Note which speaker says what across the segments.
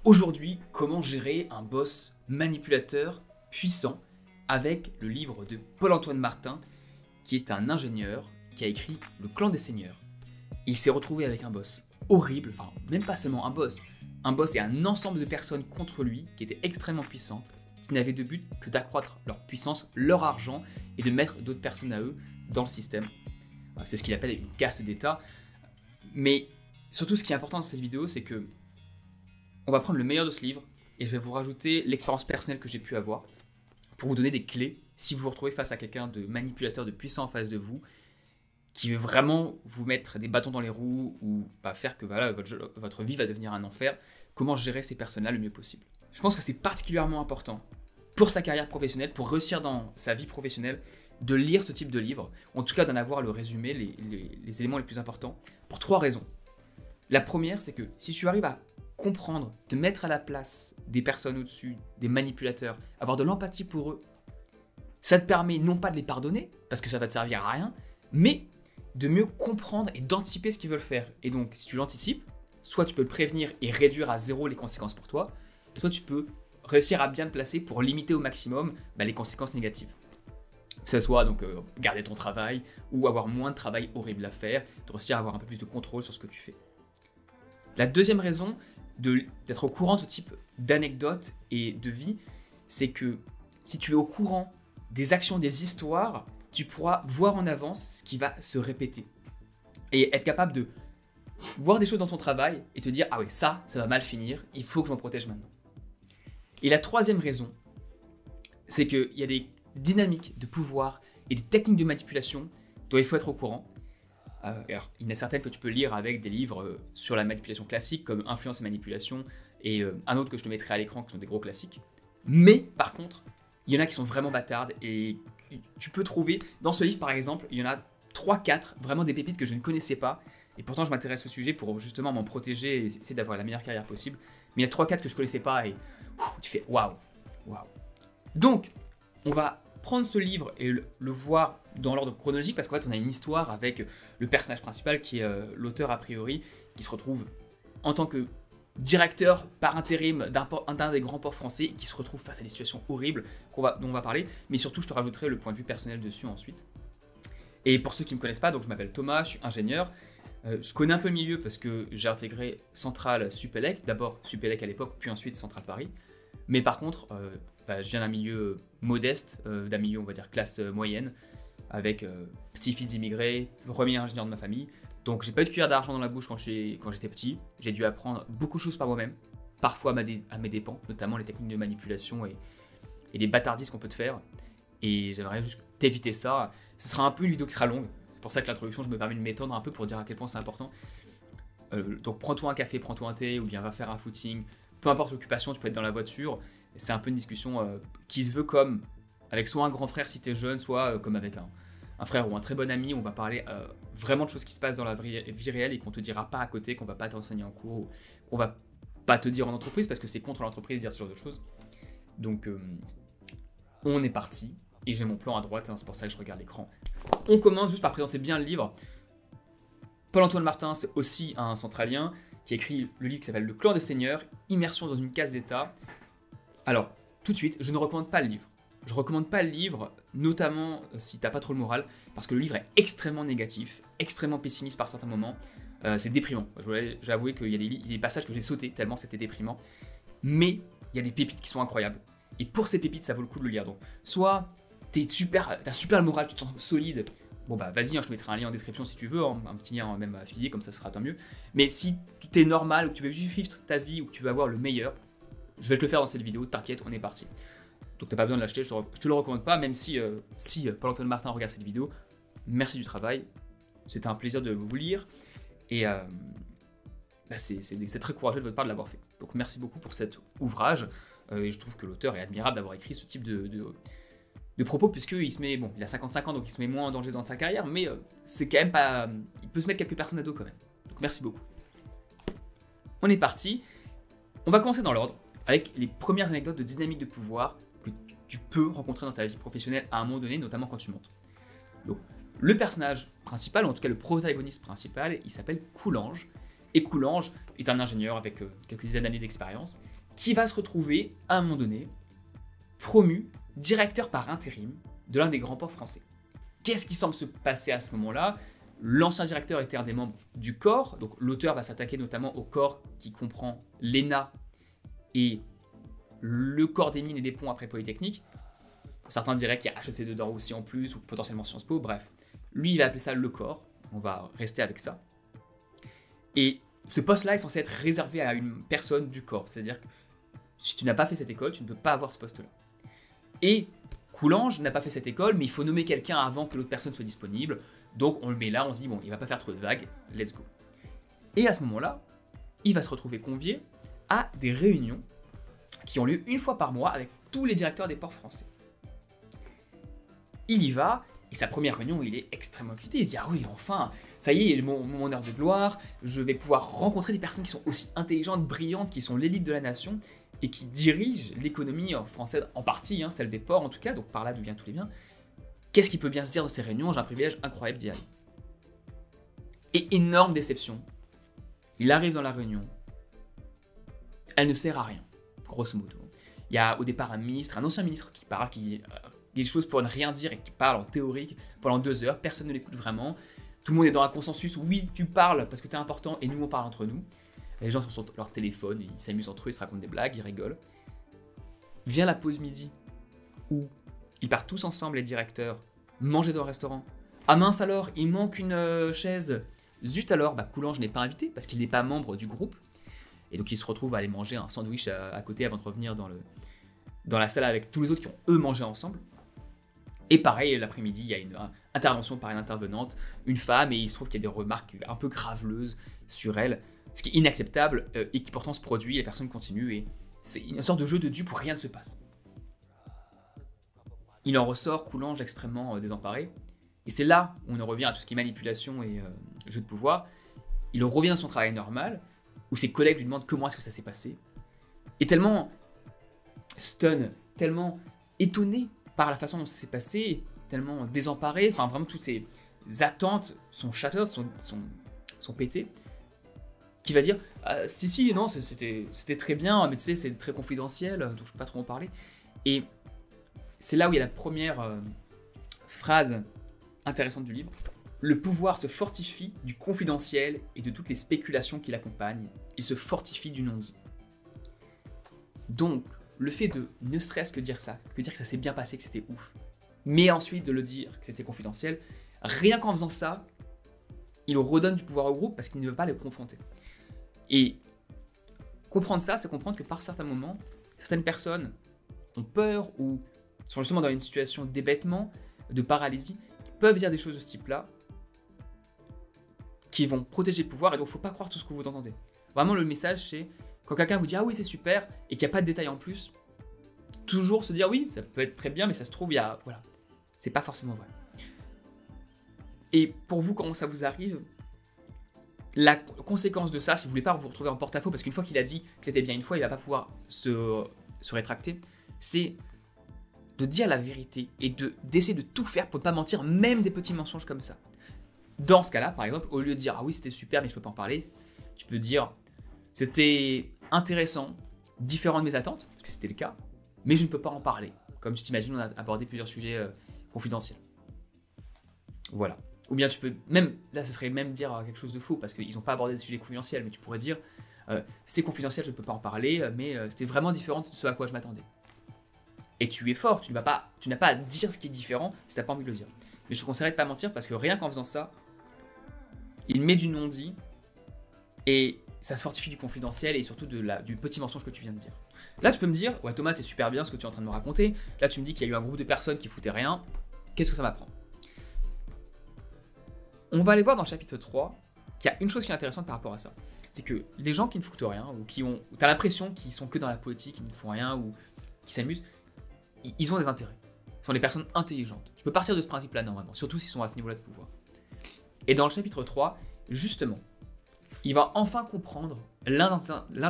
Speaker 1: Aujourd'hui, comment gérer un boss manipulateur puissant avec le livre de Paul-Antoine Martin, qui est un ingénieur qui a écrit Le Clan des Seigneurs. Il s'est retrouvé avec un boss horrible, enfin même pas seulement un boss et un ensemble de personnes contre lui qui étaient extrêmement puissantes, qui n'avaient de but que d'accroître leur puissance, leur argent et de mettre d'autres personnes à eux dans le système. C'est ce qu'il appelle une caste d'État. Mais surtout ce qui est important dans cette vidéo, c'est que on va prendre le meilleur de ce livre et je vais vous rajouter l'expérience personnelle que j'ai pu avoir pour vous donner des clés si vous vous retrouvez face à quelqu'un de manipulateur, de puissant en face de vous, qui veut vraiment vous mettre des bâtons dans les roues ou faire que voilà, votre vie va devenir un enfer. Comment gérer ces personnes-là le mieux possible. Je pense que c'est particulièrement important pour sa carrière professionnelle, pour réussir dans sa vie professionnelle, de lire ce type de livre, en tout cas d'en avoir le résumé, les éléments les plus importants, pour 3 raisons. La première, c'est que si tu arrives à comprendre, te mettre à la place des personnes au-dessus, des manipulateurs, avoir de l'empathie pour eux, ça te permet non pas de les pardonner, parce que ça va te servir à rien, mais de mieux comprendre et d'anticiper ce qu'ils veulent faire. Et donc, si tu l'anticipes, soit tu peux le prévenir et réduire à 0 les conséquences pour toi, soit tu peux réussir à bien te placer pour limiter au maximum les conséquences négatives. Que ce soit donc garder ton travail ou avoir moins de travail horrible à faire, de réussir à avoir un peu plus de contrôle sur ce que tu fais. La deuxième raison d'être au courant de ce type d'anecdotes et de vie, c'est que si tu es au courant des actions, des histoires, tu pourras voir en avance ce qui va se répéter. Et être capable de voir des choses dans ton travail et te dire « Ah oui, ça va mal finir, il faut que je m'en protège maintenant ». Et la troisième raison, c'est qu'il y a des dynamiques de pouvoir et des techniques de manipulation dont il faut être au courant. Alors, il y en a certaines que tu peux lire avec des livres sur la manipulation classique, comme Influence et Manipulation, et un autre que je te mettrai à l'écran, qui sont des gros classiques. Mais, par contre, il y en a qui sont vraiment bâtardes, et tu peux trouver, dans ce livre par exemple, il y en a 3-4, vraiment des pépites que je ne connaissais pas, et pourtant je m'intéresse au sujet pour justement m'en protéger et essayer d'avoir la meilleure carrière possible. Mais il y a 3-4 que je ne connaissais pas, et tu fais waouh. Donc, on va prendre ce livre et le voir dans l'ordre chronologique, parce qu'en fait on a une histoire avec le personnage principal qui est l'auteur a priori, qui se retrouve en tant que directeur par intérim d'un des grands ports français, qui se retrouve face à des situations horribles dont on va parler, mais surtout je te rajouterai le point de vue personnel dessus ensuite. Et pour ceux qui ne me connaissent pas, donc je m'appelle Thomas, je suis ingénieur, je connais un peu le milieu parce que j'ai intégré Centrale Supélec, d'abord Supélec à l'époque, puis ensuite Centrale Paris. Mais par contre, je viens d'un milieu modeste, d'un milieu, on va dire, classe moyenne, avec petit-fils d'immigrés, premier ingénieur de ma famille. Donc j'ai pas eu de cuillère d'argent dans la bouche quand j'étais petit. J'ai dû apprendre beaucoup de choses par moi-même, parfois à mes dépens, notamment les techniques de manipulation et les bâtardises qu'on peut te faire. Et j'aimerais juste t'éviter ça. Ce sera un peu une vidéo qui sera longue. C'est pour ça que l'introduction, je me permets de m'étendre un peu pour dire à quel point c'est important. Donc prends-toi un café, prends-toi un thé, ou bien va faire un footing. Peu importe l'occupation, tu peux être dans la voiture. C'est un peu une discussion qui se veut comme avec soit un grand frère si tu es jeune, soit comme avec un frère ou un très bon ami. On va parler vraiment de choses qui se passent dans la vie réelle et qu'on te dira pas à côté, qu'on va pas t'enseigner en cours, ou qu'on va pas te dire en entreprise parce que c'est contre l'entreprise de dire ce genre de choses. Donc on est parti et j'ai mon plan à droite, c'est pour ça que je regarde l'écran. On commence juste par présenter bien le livre. Paul-Antoine Martin, c'est aussi un centralien qui a écrit le livre qui s'appelle Le Clan des Seigneurs, Immersion dans une case d'État. Alors, tout de suite, je ne recommande pas le livre. Je ne recommande pas le livre, notamment si tu n'as pas trop le moral, parce que le livre est extrêmement négatif, extrêmement pessimiste par certains moments. C'est déprimant. J'ai avoué qu'il y a des passages que j'ai sautés tellement c'était déprimant. Mais il y a des pépites qui sont incroyables. Et pour ces pépites, ça vaut le coup de le lire. Donc, soit t'as super le moral, tu te sens solide. Bon vas-y, je te mettrai un lien en description si tu veux, un petit lien même affilié, comme ça sera tant mieux. Mais si tout est normal, ou que tu veux juste vivre ta vie, ou que tu veux avoir le meilleur, je vais te le faire dans cette vidéo, t'inquiète, on est parti. Donc t'as pas besoin de l'acheter, je te le recommande pas, même si Paul-Antoine Martin regarde cette vidéo, merci du travail, c'était un plaisir de vous lire, et c'est très courageux de votre part de l'avoir fait. Donc merci beaucoup pour cet ouvrage, et je trouve que l'auteur est admirable d'avoir écrit ce type de propos, puisqu'il se met, bon, il a 55 ans, donc il se met moins en danger dans sa carrière, mais c'est quand même pas, il peut se mettre quelques personnes à dos quand même. Donc merci beaucoup. On est parti, on va commencer dans l'ordre, avec les premières anecdotes de dynamique de pouvoir que tu peux rencontrer dans ta vie professionnelle à un moment donné, notamment quand tu montes. Donc, le personnage principal, ou en tout cas le protagoniste principal, il s'appelle Coulange, Et Coulanges est un ingénieur avec quelques dizaines d'années d'expérience qui va se retrouver, à un moment donné, promu directeur par intérim de l'un des grands ports français. Qu'est-ce qui semble se passer à ce moment-là? L'ancien directeur était un des membres du corps, donc l'auteur va s'attaquer notamment au corps qui comprend l'ENA et le corps des mines et des ponts après Polytechnique. Certains diraient qu'il y a HEC dedans aussi en plus, ou potentiellement Sciences Po, bref. Lui, il va appeler ça le corps, on va rester avec ça. Et ce poste-là est censé être réservé à une personne du corps, c'est-à-dire que si tu n'as pas fait cette école, tu ne peux pas avoir ce poste-là. Et Coulanges n'a pas fait cette école, mais il faut nommer quelqu'un avant que l'autre personne soit disponible, donc on le met là, on se dit, bon, il va pas faire trop de vagues, let's go. Et à ce moment-là, il va se retrouver convié à des réunions qui ont lieu une fois par mois avec tous les directeurs des ports français. Il y va, et sa première réunion, il est extrêmement excité, il se dit, ah oui, enfin, ça y est, mon heure de gloire, je vais pouvoir rencontrer des personnes qui sont aussi intelligentes, brillantes, qui sont l'élite de la nation, et qui dirigent l'économie française en partie, hein, celle des ports en tout cas, donc par là d'où viennent tous les biens. Qu'est-ce qu'il peut bien se dire de ces réunions? J'ai un privilège incroyable d'y aller. Et énorme déception, il arrive dans la réunion, elle ne sert à rien, grosso modo. Il y a au départ un ancien ministre qui parle, qui dit des choses pour ne rien dire et qui parle en théorique pendant 2 heures, personne ne l'écoute vraiment. Tout le monde est dans un consensus, oui tu parles parce que t'es important et nous on parle entre nous. Les gens sont sur leur téléphone, ils s'amusent entre eux, ils se racontent des blagues, ils rigolent. Vient la pause midi où ils partent tous ensemble, les directeurs, manger dans le restaurant. Ah mince alors, il manque une chaise. Zut alors, Coulanges n'est pas invité parce qu'il n'est pas membre du groupe. Et donc il se retrouve à aller manger un sandwich à côté avant de revenir dans la salle avec tous les autres qui ont eux mangé ensemble. Et pareil, l'après-midi, il y a une intervention par une intervenante, une femme, et il se trouve qu'il y a des remarques un peu graveleuses sur elle, ce qui est inacceptable et qui pourtant se produit, les personnes continuent, et c'est une sorte de jeu de dupes où rien ne se passe. Il en ressort, Coulanges, extrêmement désemparé, et c'est là où on en revient à tout ce qui est manipulation et jeu de pouvoir. Il revient dans son travail normal, où ses collègues lui demandent comment est-ce que ça s'est passé, et tellement stun, tellement étonné par la façon dont ça s'est passé, tellement désemparé, enfin vraiment toutes ses attentes sont shattered, sont pétées, qui va dire si, non, c'était très bien, mais tu sais, c'est très confidentiel, donc je peux pas trop en parler. Et c'est là où il y a la première phrase intéressante du livre. Le pouvoir se fortifie du confidentiel et de toutes les spéculations qui l'accompagnent. Il se fortifie du non-dit. Donc, le fait de ne serait-ce que dire ça, que dire que ça s'est bien passé, que c'était ouf, mais ensuite de le dire que c'était confidentiel, rien qu'en faisant ça, il redonne du pouvoir au groupe parce qu'il ne veut pas les confronter. Et comprendre ça, c'est comprendre que par certains moments, certaines personnes ont peur ou sont justement dans une situation d'hébétement, de paralysie, qui peuvent dire des choses de ce type-là, qui vont protéger le pouvoir, et donc il ne faut pas croire tout ce que vous entendez. Vraiment, le message, c'est quand quelqu'un vous dit « Ah oui, c'est super » et qu'il n'y a pas de détails en plus, toujours se dire « Oui, ça peut être très bien, mais ça se trouve, il y a... » Voilà, c'est pas forcément vrai. Et pour vous, quand ça vous arrive, la conséquence de ça, si vous ne voulez pas vous retrouver en porte-à-faux, parce qu'une fois qu'il a dit que c'était bien une fois, il ne va pas pouvoir se rétracter, c'est de dire la vérité et d'essayer de tout faire pour ne pas mentir, même des petits mensonges comme ça. Dans ce cas-là, par exemple, au lieu de dire « Ah oui, c'était super, mais je ne peux pas en parler », tu peux dire « C'était intéressant, différent de mes attentes », parce que c'était le cas, mais je ne peux pas en parler. Comme tu t'imagines, on a abordé plusieurs sujets confidentiels. Voilà. Ou bien tu peux même, là ce serait même dire quelque chose de faux, parce qu'ils n'ont pas abordé des sujets confidentiels, mais tu pourrais dire c'est confidentiel, je ne peux pas en parler, mais c'était vraiment différent de ce à quoi je m'attendais. Et tu es fort, tu n'as pas à dire ce qui est différent si tu n'as pas envie de le dire. Mais je te conseillerais de ne pas mentir, parce que rien qu'en faisant ça, il met du non-dit, et ça se fortifie du confidentiel et surtout du petit mensonge que tu viens de dire. Là, tu peux me dire, ouais Thomas, c'est super bien ce que tu es en train de me raconter. Là, tu me dis qu'il y a eu un groupe de personnes qui foutaient rien. Qu'est-ce que ça m'apprend? On va aller voir dans le chapitre 3 qu'il y a une chose qui est intéressante par rapport à ça. C'est que les gens qui ne foutent rien, ou qui ont... T'as l'impression qu'ils sont que dans la politique, qu'ils ne font rien, ou qui s'amusent, ils ont des intérêts. Ce sont des personnes intelligentes. Tu peux partir de ce principe-là normalement, surtout s'ils sont à ce niveau-là de pouvoir. Et dans le chapitre 3, justement, il va enfin comprendre l'un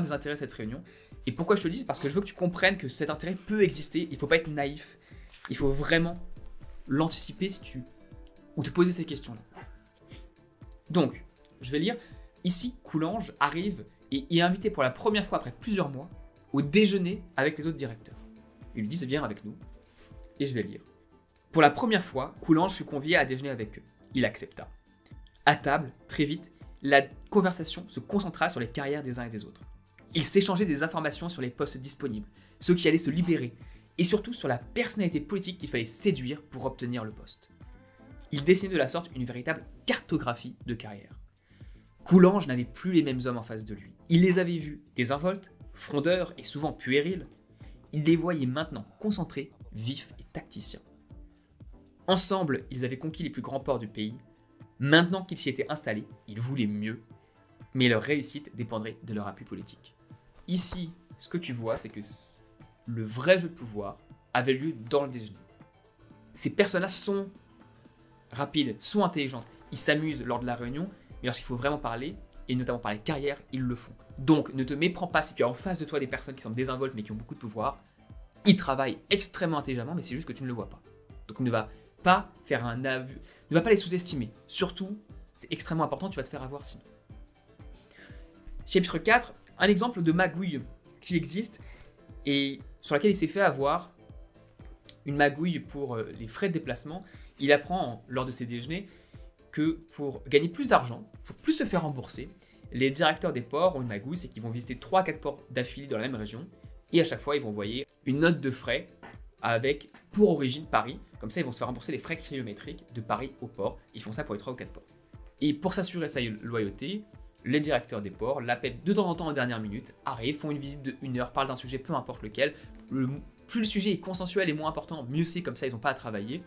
Speaker 1: des intérêts de cette réunion. Et pourquoi je te le dis, c'est parce que je veux que tu comprennes que cet intérêt peut exister. Il ne faut pas être naïf. Il faut vraiment l'anticiper ou te poser ces questions-là. Donc, je vais lire. Ici, Coulanges arrive et est invité pour la première fois après plusieurs mois au déjeuner avec les autres directeurs. Ils lui disent viens avec nous, et je vais lire. Pour la première fois, Coulanges fut convié à déjeuner avec eux. Il accepta. À table, très vite, la conversation se concentra sur les carrières des uns et des autres. Ils s'échangeaient des informations sur les postes disponibles, ceux qui allaient se libérer, et surtout sur la personnalité politique qu'il fallait séduire pour obtenir le poste. Ils dessinaient de la sorte une véritable cartographie de carrière. Coulanges n'avait plus les mêmes hommes en face de lui. Il les avait vus désinvoltes, frondeurs et souvent puérils. Il les voyait maintenant concentrés, vifs et tacticiens. Ensemble, ils avaient conquis les plus grands ports du pays. Maintenant qu'ils s'y étaient installés, ils voulaient mieux, mais leur réussite dépendrait de leur appui politique. Ici, ce que tu vois, c'est que le vrai jeu de pouvoir avait lieu dans le déjeuner. Ces personnes-là sont rapides, sont intelligentes. Ils s'amusent lors de la réunion, mais lorsqu'il faut vraiment parler, et notamment parler carrière, ils le font. Donc, ne te méprends pas si tu as en face de toi des personnes qui sont désinvoltes mais qui ont beaucoup de pouvoir. Ils travaillent extrêmement intelligemment, mais c'est juste que tu ne le vois pas. Donc, ne va pas faire un aveu, ne va pas les sous-estimer. Surtout, c'est extrêmement important, tu vas te faire avoir sinon. Chapitre 4, un exemple de magouille qui existe et sur laquelle il s'est fait avoir une magouille pour les frais de déplacement. Il apprend lors de ses déjeuners que pour gagner plus d'argent, pour plus se faire rembourser, les directeurs des ports ont une magouille, c'est qu'ils vont visiter 3 à 4 ports d'affilée dans la même région et à chaque fois ils vont envoyer une note de frais avec pour origine Paris. Comme ça, ils vont se faire rembourser les frais kilométriques de Paris au port. Ils font ça pour les 3 ou 4 ports. Et pour s'assurer sa loyauté, les directeurs des ports l'appellent de temps en temps en dernière minute, arrivent, font une visite de 1 heure, parlent d'un sujet, peu importe lequel. Plus le sujet est consensuel et moins important, mieux c'est, comme ça ils n'ont pas à travailler.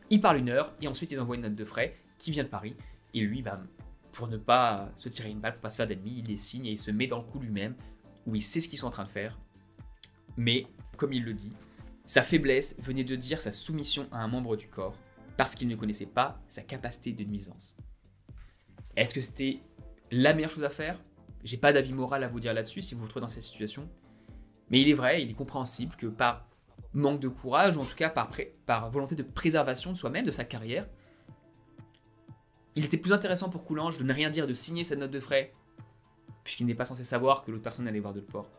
Speaker 1: Ils parlent 1 heure et ensuite ils envoient une note de frais qui vient de Paris. Et lui, pour ne pas se tirer une balle, pour ne pas se faire d'ennemis, il les signe et il se met dans le coup lui-même, où il sait ce qu'ils sont en train de faire. Mais, comme il le dit, sa faiblesse venait de dire sa soumission à un membre du corps, parce qu'il ne connaissait pas sa capacité de nuisance. Est-ce que c'était la meilleure chose à faire? J'ai pas d'avis moral à vous dire là-dessus si vous vous trouvez dans cette situation. Mais il est vrai, il est compréhensible que par manque de courage, ou en tout cas par volonté de préservation de soi-même, de sa carrière, il était plus intéressant pour Coulanges de ne rien dire, de signer cette note de frais, puisqu'il n'est pas censé savoir que l'autre personne allait voir de le port,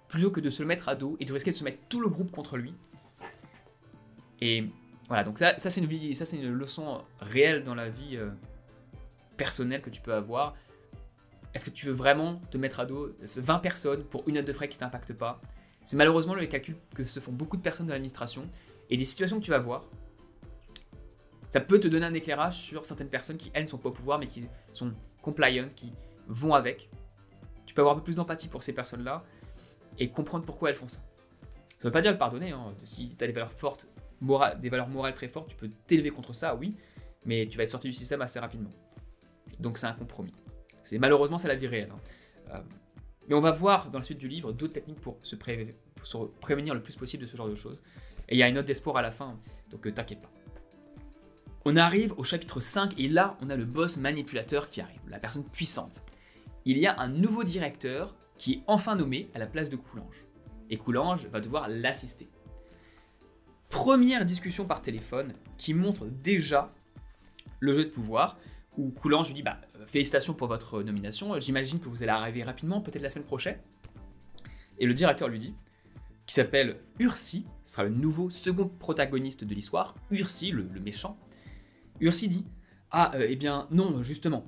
Speaker 1: plutôt que de se le mettre à dos et de risquer de se mettre tout le groupe contre lui. Et voilà, donc ça c'est une leçon réelle dans la vie personnelle que tu peux avoir. Est-ce que tu veux vraiment te mettre à dos 20 personnes pour une note de frais qui ne t'impacte pas? C'est malheureusement le calcul que se font beaucoup de personnes de l'administration et des situations que tu vas voir. Ça peut te donner un éclairage sur certaines personnes qui, elles, ne sont pas au pouvoir mais qui sont compliant, qui vont avec. Tu peux avoir un peu plus d'empathie pour ces personnes-là et comprendre pourquoi elles font ça. Ça ne veut pas dire le pardonner, hein. Si tu as des valeurs fortes, des valeurs morales très fortes, tu peux t'élever contre ça, oui, mais tu vas être sorti du système assez rapidement. Donc c'est un compromis. Malheureusement, c'est la vie réelle. Mais on va voir dans la suite du livre d'autres techniques pour se prévenir le plus possible de ce genre de choses. Et il y a une note d'espoir à la fin, donc t'inquiète pas. On arrive au chapitre 5 et là, on a le boss manipulateur qui arrive, la personne puissante. Il y a un nouveau directeur qui est enfin nommé à la place de Coulanges. Et Coulanges va devoir l'assister. Première discussion par téléphone qui montre déjà le jeu de pouvoir, où Coulanges lui dit félicitations pour votre nomination, j'imagine que vous allez arriver rapidement, peut-être la semaine prochaine. Et le directeur lui dit, qui s'appelle Ursi, ce sera le nouveau second protagoniste de l'histoire, Ursi, le méchant. Ursi dit, eh bien non, justement,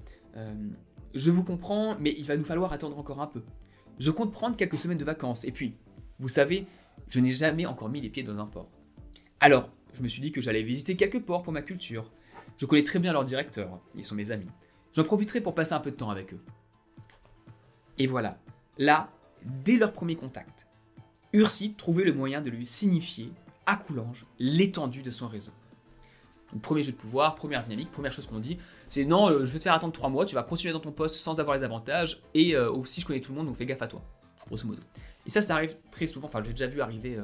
Speaker 1: je vous comprends, mais il va nous falloir attendre encore un peu. Je compte prendre quelques semaines de vacances, et puis, vous savez, je n'ai jamais encore mis les pieds dans un port. Alors, je me suis dit que j'allais visiter quelques ports pour ma culture. Je connais très bien leurs directeurs, ils sont mes amis. J'en profiterai pour passer un peu de temps avec eux. Et voilà, là, dès leur premier contact, Ursi trouvait le moyen de lui signifier à Coulanges l'étendue de son réseau. Donc, premier jeu de pouvoir, première dynamique, première chose qu'on dit, c'est non, je vais te faire attendre 3 mois, tu vas continuer dans ton poste sans avoir les avantages, et aussi je connais tout le monde, donc fais gaffe à toi, grosso modo. Et ça arrive très souvent, enfin j'ai déjà vu arriver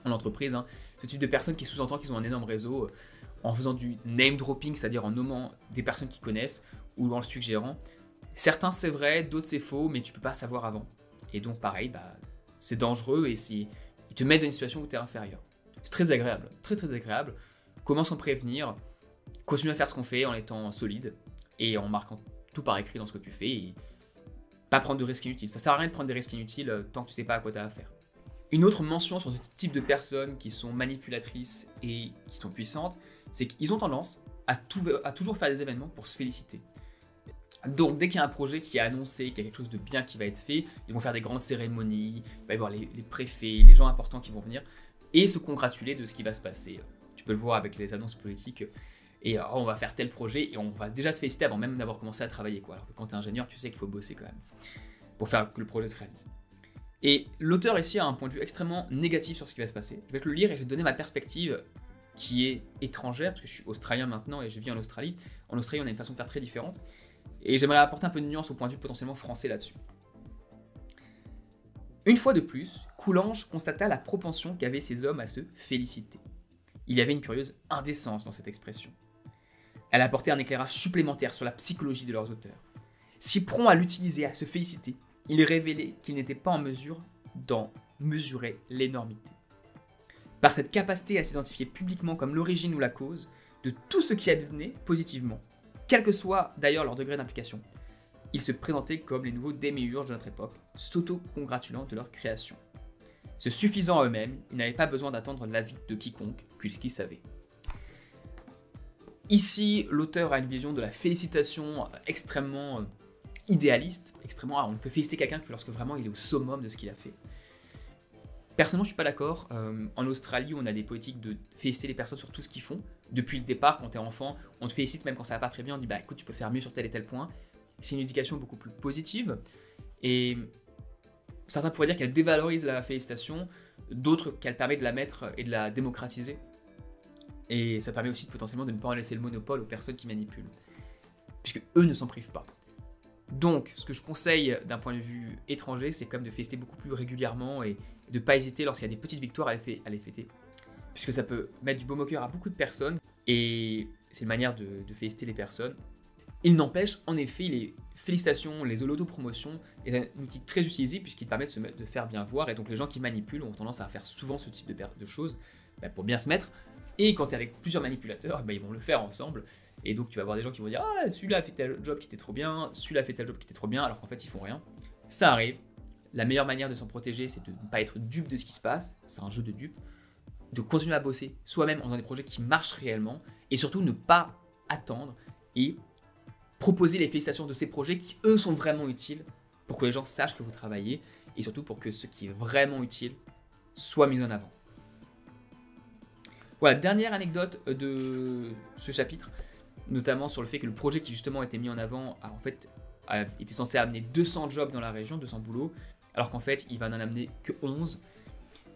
Speaker 1: en entreprise, hein, ce type de personnes qui sous-entend qu'ils ont un énorme réseau, en faisant du name dropping, c'est-à-dire en nommant des personnes qu'ils connaissent, ou en le suggérant. Certains c'est vrai, d'autres c'est faux, mais tu peux pas savoir avant. Et donc pareil, c'est dangereux, et ils te mettent dans une situation où tu es inférieur. C'est très agréable, très très agréable. Comment s'en prévenir? Continuer à faire ce qu'on fait en étant solide et en marquant tout par écrit dans ce que tu fais et pas prendre de risques inutiles. Ça sert à rien de prendre des risques inutiles tant que tu sais pas à quoi tu as affaire. Une autre mention sur ce type de personnes qui sont manipulatrices et qui sont puissantes, c'est qu'ils ont tendance à toujours faire des événements pour se féliciter. Donc dès qu'il y a un projet qui est annoncé, qu'il y a quelque chose de bien qui va être fait, ils vont faire des grandes cérémonies, il va y avoir les préfets, les gens importants qui vont venir et se congratuler de ce qui va se passer. Tu peux le voir avec les annonces politiques et on va faire tel projet et on va déjà se féliciter avant même d'avoir commencé à travailler. Alors que quand tu es ingénieur, tu sais qu'il faut bosser quand même pour faire que le projet se réalise. Et l'auteur ici a un point de vue extrêmement négatif sur ce qui va se passer. Je vais te le lire et je vais te donner ma perspective qui est étrangère, parce que je suis australien maintenant et je vis en Australie. En Australie, on a une façon de faire très différente. Et j'aimerais apporter un peu de nuance au point de vue potentiellement français là-dessus. Une fois de plus, Coulanges constata la propension qu'avaient ces hommes à se féliciter. Il y avait une curieuse indécence dans cette expression. Elle apportait un éclairage supplémentaire sur la psychologie de leurs auteurs. Si prompt à l'utiliser, à se féliciter, il révélait qu'ils n'étaient pas en mesure d'en mesurer l'énormité. Par cette capacité à s'identifier publiquement comme l'origine ou la cause de tout ce qui advenait positivement, quel que soit d'ailleurs leur degré d'implication, ils se présentaient comme les nouveaux démiurges de notre époque, s'auto-congratulant de leur création. Se suffisant à eux-mêmes, ils n'avaient pas besoin d'attendre l'avis de quiconque, puisqu'ils savaient. Ici, l'auteur a une vision de la félicitation extrêmement idéaliste, on ne peut féliciter quelqu'un que lorsque vraiment il est au summum de ce qu'il a fait. Personnellement, je ne suis pas d'accord. En Australie, on a des politiques de féliciter les personnes sur tout ce qu'ils font. Depuis le départ, quand tu es enfant, on te félicite même quand ça va pas très bien, on dit bah écoute, tu peux faire mieux sur tel et tel point. C'est une éducation beaucoup plus positive. Et certains pourraient dire qu'elle dévalorise la félicitation, d'autres qu'elle permet de la mettre et de la démocratiser. Et ça permet aussi potentiellement de ne pas en laisser le monopole aux personnes qui manipulent, puisque eux ne s'en privent pas. Donc, ce que je conseille d'un point de vue étranger, c'est quand même de féliciter beaucoup plus régulièrement et de ne pas hésiter lorsqu'il y a des petites victoires à les fêter, puisque ça peut mettre du baume au cœur à beaucoup de personnes et c'est une manière de féliciter les personnes. Il n'empêche, en effet, les félicitations, l'autopromotion est un outil très utilisé puisqu'il permet de faire bien voir et donc les gens qui manipulent ont tendance à faire souvent ce type de choses pour bien se mettre. Et quand tu es avec plusieurs manipulateurs, ils vont le faire ensemble. Et donc tu vas avoir des gens qui vont dire « Ah, celui-là a fait tel job qui était trop bien, celui-là a fait tel job qui était trop bien », alors qu'en fait ils font rien. Ça arrive. La meilleure manière de s'en protéger, c'est de ne pas être dupe de ce qui se passe. C'est un jeu de dupes. De continuer à bosser soi-même en faisant des projets qui marchent réellement. Et surtout ne pas attendre et proposer les félicitations de ces projets qui eux sont vraiment utiles pour que les gens sachent que vous travaillez et surtout pour que ce qui est vraiment utile soit mis en avant. Voilà, dernière anecdote de ce chapitre, notamment sur le fait que le projet qui justement a été mis en avant était censé amener 200 jobs dans la région, 200 boulots, alors qu'en fait il va n'en amener que 11.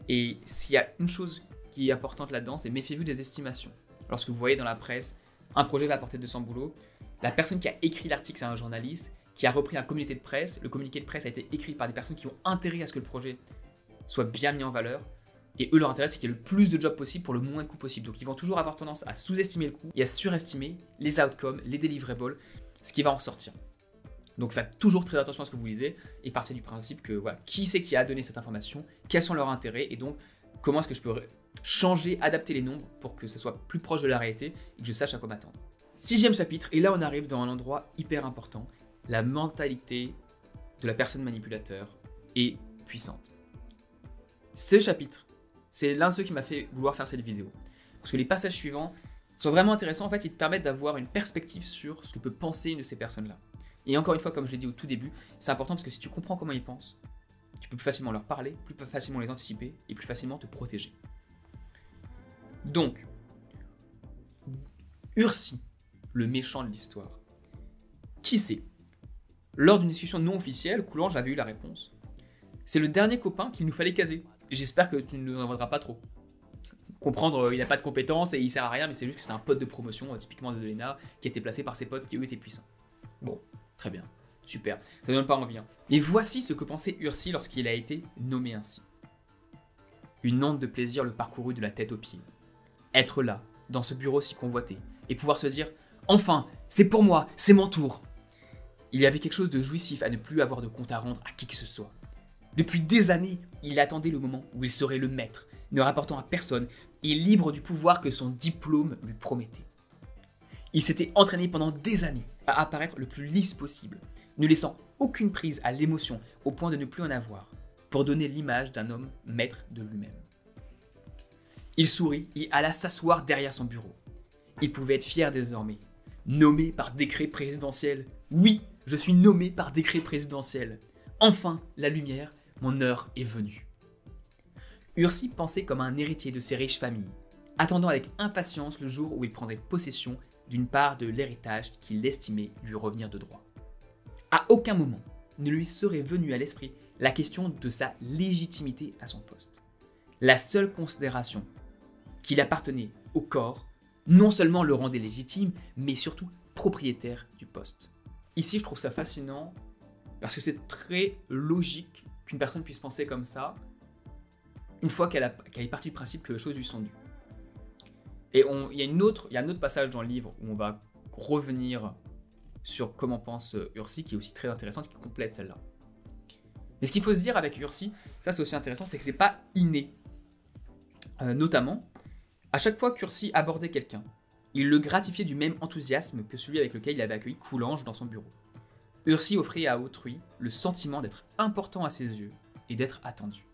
Speaker 1: Et s'il y a une chose qui est importante là-dedans, c'est méfiez-vous des estimations. Lorsque vous voyez dans la presse, un projet va apporter 200 boulots, la personne qui a écrit l'article, c'est un journaliste, qui a repris un communiqué de presse, le communiqué de presse a été écrit par des personnes qui ont intérêt à ce que le projet soit bien mis en valeur. Et eux, leur intérêt, c'est qu'il y ait le plus de jobs possible pour le moins de coûts possible. Donc, ils vont toujours avoir tendance à sous-estimer le coût et à surestimer les outcomes, les deliverables, ce qui va en sortir. Donc, faites toujours très attention à ce que vous lisez et partez du principe que, voilà, qui c'est qui a donné cette information, quels sont leurs intérêts et donc, comment est-ce que je peux changer, adapter les nombres pour que ça soit plus proche de la réalité et que je sache à quoi m'attendre. 6e chapitre, et là, on arrive dans un endroit hyper important. La mentalité de la personne manipulateur est puissante. Ce chapitre, c'est l'un de ceux qui m'a fait vouloir faire cette vidéo. Parce que les passages suivants sont vraiment intéressants. En fait, ils te permettent d'avoir une perspective sur ce que peut penser une de ces personnes-là. Et encore une fois, comme je l'ai dit au tout début, c'est important parce que si tu comprends comment ils pensent, tu peux plus facilement leur parler, plus facilement les anticiper et plus facilement te protéger. Donc, Ursi, le méchant de l'histoire. Qui c'est? Lors d'une discussion non officielle, Coulanges avait eu la réponse. C'est le dernier copain qu'il nous fallait caser. J'espère que tu ne nous en voudras pas trop. Comprendre, il n'a pas de compétences et il sert à rien, mais c'est juste que c'est un pote de promotion, typiquement de Lena, qui a été placé par ses potes qui eux étaient puissants. Bon, très bien, super, ça ne donne pas envie. Et voici ce que pensait Ursi lorsqu'il a été nommé ainsi. Une onde de plaisir le parcourut de la tête aux pieds. Être là, dans ce bureau si convoité, et pouvoir se dire « Enfin, c'est pour moi, c'est mon tour !» Il y avait quelque chose de jouissif à ne plus avoir de compte à rendre à qui que ce soit. Depuis des années, il attendait le moment où il serait le maître, ne rapportant à personne et libre du pouvoir que son diplôme lui promettait. Il s'était entraîné pendant des années à apparaître le plus lisse possible, ne laissant aucune prise à l'émotion au point de ne plus en avoir, pour donner l'image d'un homme maître de lui-même. Il sourit et alla s'asseoir derrière son bureau. Il pouvait être fier désormais. Nommé par décret présidentiel. Oui, je suis nommé par décret présidentiel. Enfin, la lumière, mon heure est venue. Ursi pensait comme un héritier de ses riches familles, attendant avec impatience le jour où il prendrait possession d'une part de l'héritage qu'il estimait lui revenir de droit. À aucun moment ne lui serait venue à l'esprit la question de sa légitimité à son poste. La seule considération qu'il appartenait au corps, non seulement le rendait légitime, mais surtout propriétaire du poste. Ici, je trouve ça fascinant, parce que c'est très logique qu'une personne puisse penser comme ça, une fois qu'elle est partie du principe que les choses lui sont dues. Et il y a un autre passage dans le livre où on va revenir sur comment pense Ursi, qui est aussi très intéressante, qui complète celle-là. Mais ce qu'il faut se dire avec Ursi, ça c'est aussi intéressant, c'est que c'est pas inné. Notamment, à chaque fois qu'Ursi abordait quelqu'un, il le gratifiait du même enthousiasme que celui avec lequel il avait accueilli Coulanges dans son bureau. Ursi offrait à autrui le sentiment d'être important à ses yeux et d'être attendu.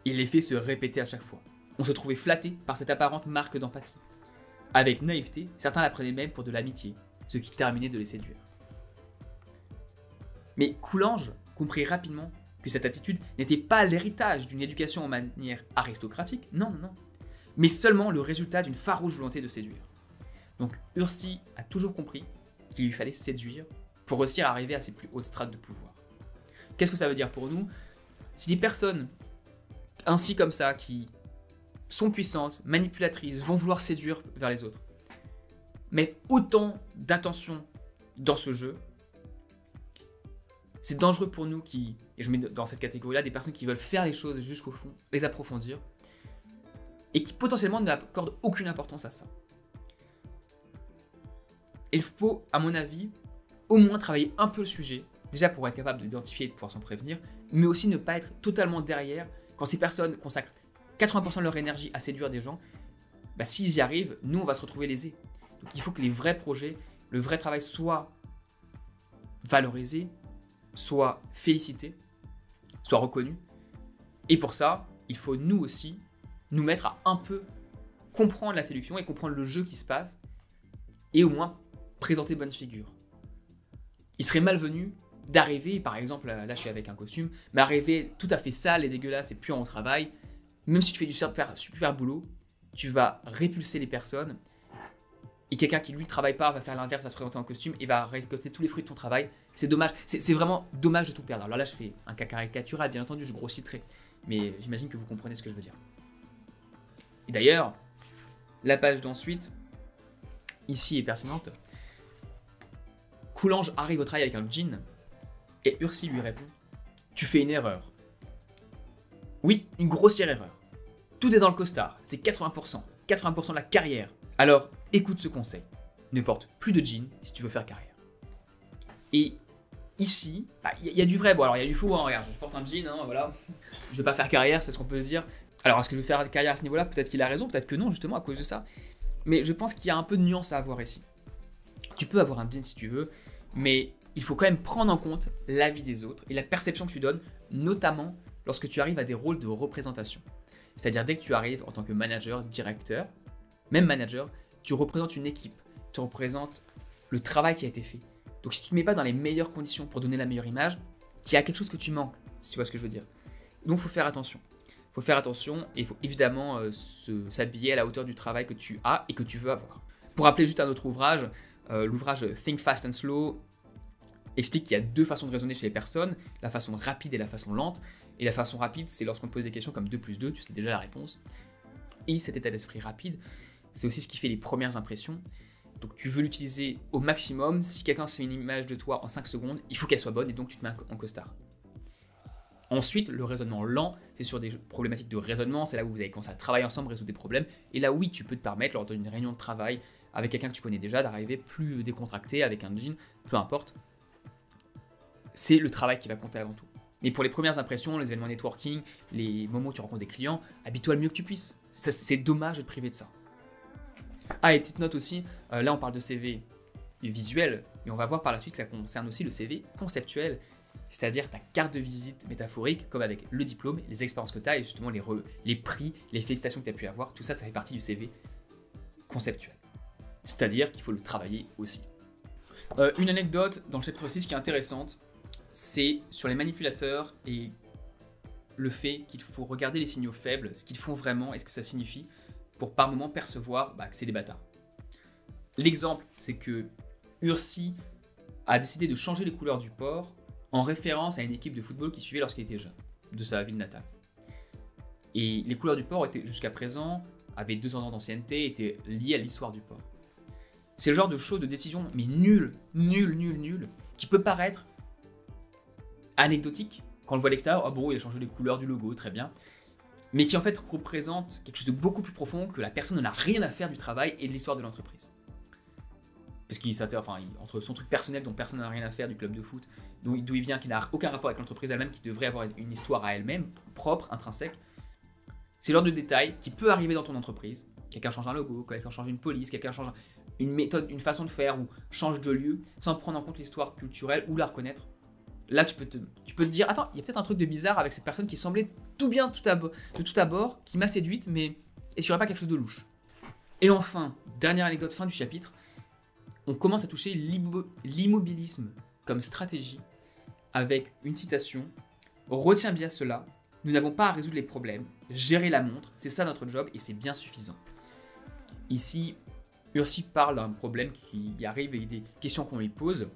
Speaker 1: Il les fait se répéter à chaque fois. On se trouvait flatté par cette apparente marque d'empathie. Avec naïveté, certains la prenaient même pour de l'amitié, ce qui terminait de les séduire. Mais Coulanges comprit rapidement que cette attitude n'était pas l'héritage d'une éducation en manière aristocratique, non, mais seulement le résultat d'une farouche volonté de séduire. Donc Ursi a toujours compris qu'il lui fallait séduire pour réussir à arriver à ses plus hautes strates de pouvoir. Qu'est-ce que ça veut dire pour nous? Si des personnes ainsi comme ça, qui sont puissantes, manipulatrices, vont vouloir séduire vers les autres, mettent autant d'attention dans ce jeu, c'est dangereux pour nous et je mets dans cette catégorie-là, des personnes qui veulent faire les choses jusqu'au fond, les approfondir, et qui potentiellement n'accordent aucune importance à ça. Il faut, à mon avis, au moins travailler un peu le sujet, déjà pour être capable d'identifier et de pouvoir s'en prévenir, mais aussi ne pas être totalement derrière quand ces personnes consacrent 80% de leur énergie à séduire des gens. S'ils y arrivent, nous on va se retrouver lésés. Donc il faut que les vrais projets, le vrai travail soit valorisé, soit félicité, soit reconnu. Et pour ça, il faut nous aussi nous mettre à un peu comprendre la séduction et comprendre le jeu qui se passe, et au moins présenter bonne figure. Il serait malvenu d'arriver, par exemple, là je suis avec un costume, mais arriver tout à fait sale et dégueulasse et puant au travail, même si tu fais du super boulot, tu vas répulser les personnes, et quelqu'un qui lui ne travaille pas va faire l'inverse, va se présenter en costume et va récolter tous les fruits de ton travail. C'est dommage, c'est vraiment dommage de tout perdre. Alors là je fais un cas caricatural, bien entendu, je grossis le trait, mais j'imagine que vous comprenez ce que je veux dire. Et d'ailleurs, la page d'ensuite, ici est pertinente. Coulanges arrive au travail avec un jean, et Ursi lui répond « Tu fais une erreur. » Oui, une grossière erreur. Tout est dans le costard, c'est 80%, 80% de la carrière. Alors, écoute ce conseil. Ne porte plus de jean si tu veux faire carrière. Et ici, y a du vrai, bon alors il y a du faux, hein, regarde, je porte un jean, hein, voilà. Je vais pas faire carrière, c'est ce qu'on peut se dire. Alors est-ce que je vais faire carrière à ce niveau-là? Peut-être qu'il a raison, peut-être que non, justement à cause de ça. Mais je pense qu'il y a un peu de nuance à avoir ici. Tu peux avoir un jean si tu veux, mais il faut quand même prendre en compte l'avis des autres et la perception que tu donnes, notamment lorsque tu arrives à des rôles de représentation. C'est-à-dire dès que tu arrives en tant que manager, directeur, même manager, tu représentes une équipe, tu représentes le travail qui a été fait. Donc si tu ne te mets pas dans les meilleures conditions pour donner la meilleure image, il y a quelque chose que tu manques, si tu vois ce que je veux dire. Donc il faut faire attention. Il faut faire attention et il faut évidemment s'habiller à la hauteur du travail que tu as et que tu veux avoir. Pour rappeler juste un autre ouvrage, l'ouvrage Think Fast and Slow explique qu'il y a deux façons de raisonner chez les personnes, la façon rapide et la façon lente. Et la façon rapide, c'est lorsqu'on te pose des questions comme 2 plus 2, tu sais déjà la réponse. Et cet état d'esprit rapide, c'est aussi ce qui fait les premières impressions. Donc tu veux l'utiliser au maximum. Si quelqu'un se fait une image de toi en 5 secondes, il faut qu'elle soit bonne et donc tu te mets en costard. Ensuite, le raisonnement lent, c'est sur des problématiques de raisonnement, c'est là où vous allez commencer à travailler ensemble, résoudre des problèmes. Et là, oui, tu peux te permettre, lors d'une réunion de travail avec quelqu'un que tu connais déjà, d'arriver plus décontracté, avec un jean, peu importe. C'est le travail qui va compter avant tout. Mais pour les premières impressions, les événements networking, les moments où tu rencontres des clients, habille-toi le mieux que tu puisses. C'est dommage de te priver de ça. Ah, et petite note aussi, là on parle de CV visuel, et on va voir par la suite que ça concerne aussi le CV conceptuel, c'est-à-dire ta carte de visite métaphorique, comme avec le diplôme, les expériences que tu as et justement les prix, les félicitations que tu as pu avoir, tout ça, ça fait partie du CV conceptuel. C'est-à-dire qu'il faut le travailler aussi. Une anecdote dans le chapitre 6 qui est intéressante, c'est sur les manipulateurs et le fait qu'il faut regarder les signaux faibles, ce qu'ils font vraiment et ce que ça signifie, pour par moment percevoir que c'est des bâtards. L'exemple, c'est que Ursi a décidé de changer les couleurs du port en référence à une équipe de football qu'il suivait lorsqu'il était jeune, de sa ville natale. Et les couleurs du port étaient jusqu'à présent, avaient 200 ans d'ancienneté, étaient liées à l'histoire du port. C'est le genre de choses, de décision, mais nul, qui peut paraître anecdotique quand on le voit à l'extérieur. Ah bon, il a changé les couleurs du logo, très bien. Mais qui en fait représente quelque chose de beaucoup plus profond, que la personne n'a rien à faire du travail et de l'histoire de l'entreprise. Parce qu'il entre son truc personnel dont personne n'a rien à faire, du club de foot, d'où il vient, qui n'a aucun rapport avec l'entreprise elle-même, qui devrait avoir une histoire à elle-même, propre, intrinsèque. C'est le genre de détail qui peut arriver dans ton entreprise. Quelqu'un change un logo, quelqu'un change une police, quelqu'un change une méthode, une façon de faire, ou change de lieu, sans prendre en compte l'histoire culturelle ou la reconnaître. Là, tu peux te dire, attends, il y a peut-être un truc de bizarre avec cette personne qui semblait tout bien de tout abord, qui m'a séduite, mais est-ce qu'il n'y aurait pas quelque chose de louche? Et enfin, dernière anecdote, fin du chapitre, on commence à toucher l'immobilisme comme stratégie avec une citation. Retiens bien cela, nous n'avons pas à résoudre les problèmes, gérer la montre, c'est ça notre job et c'est bien suffisant. Ici, Ursi parle d'un problème qui arrive et des questions qu'on lui pose.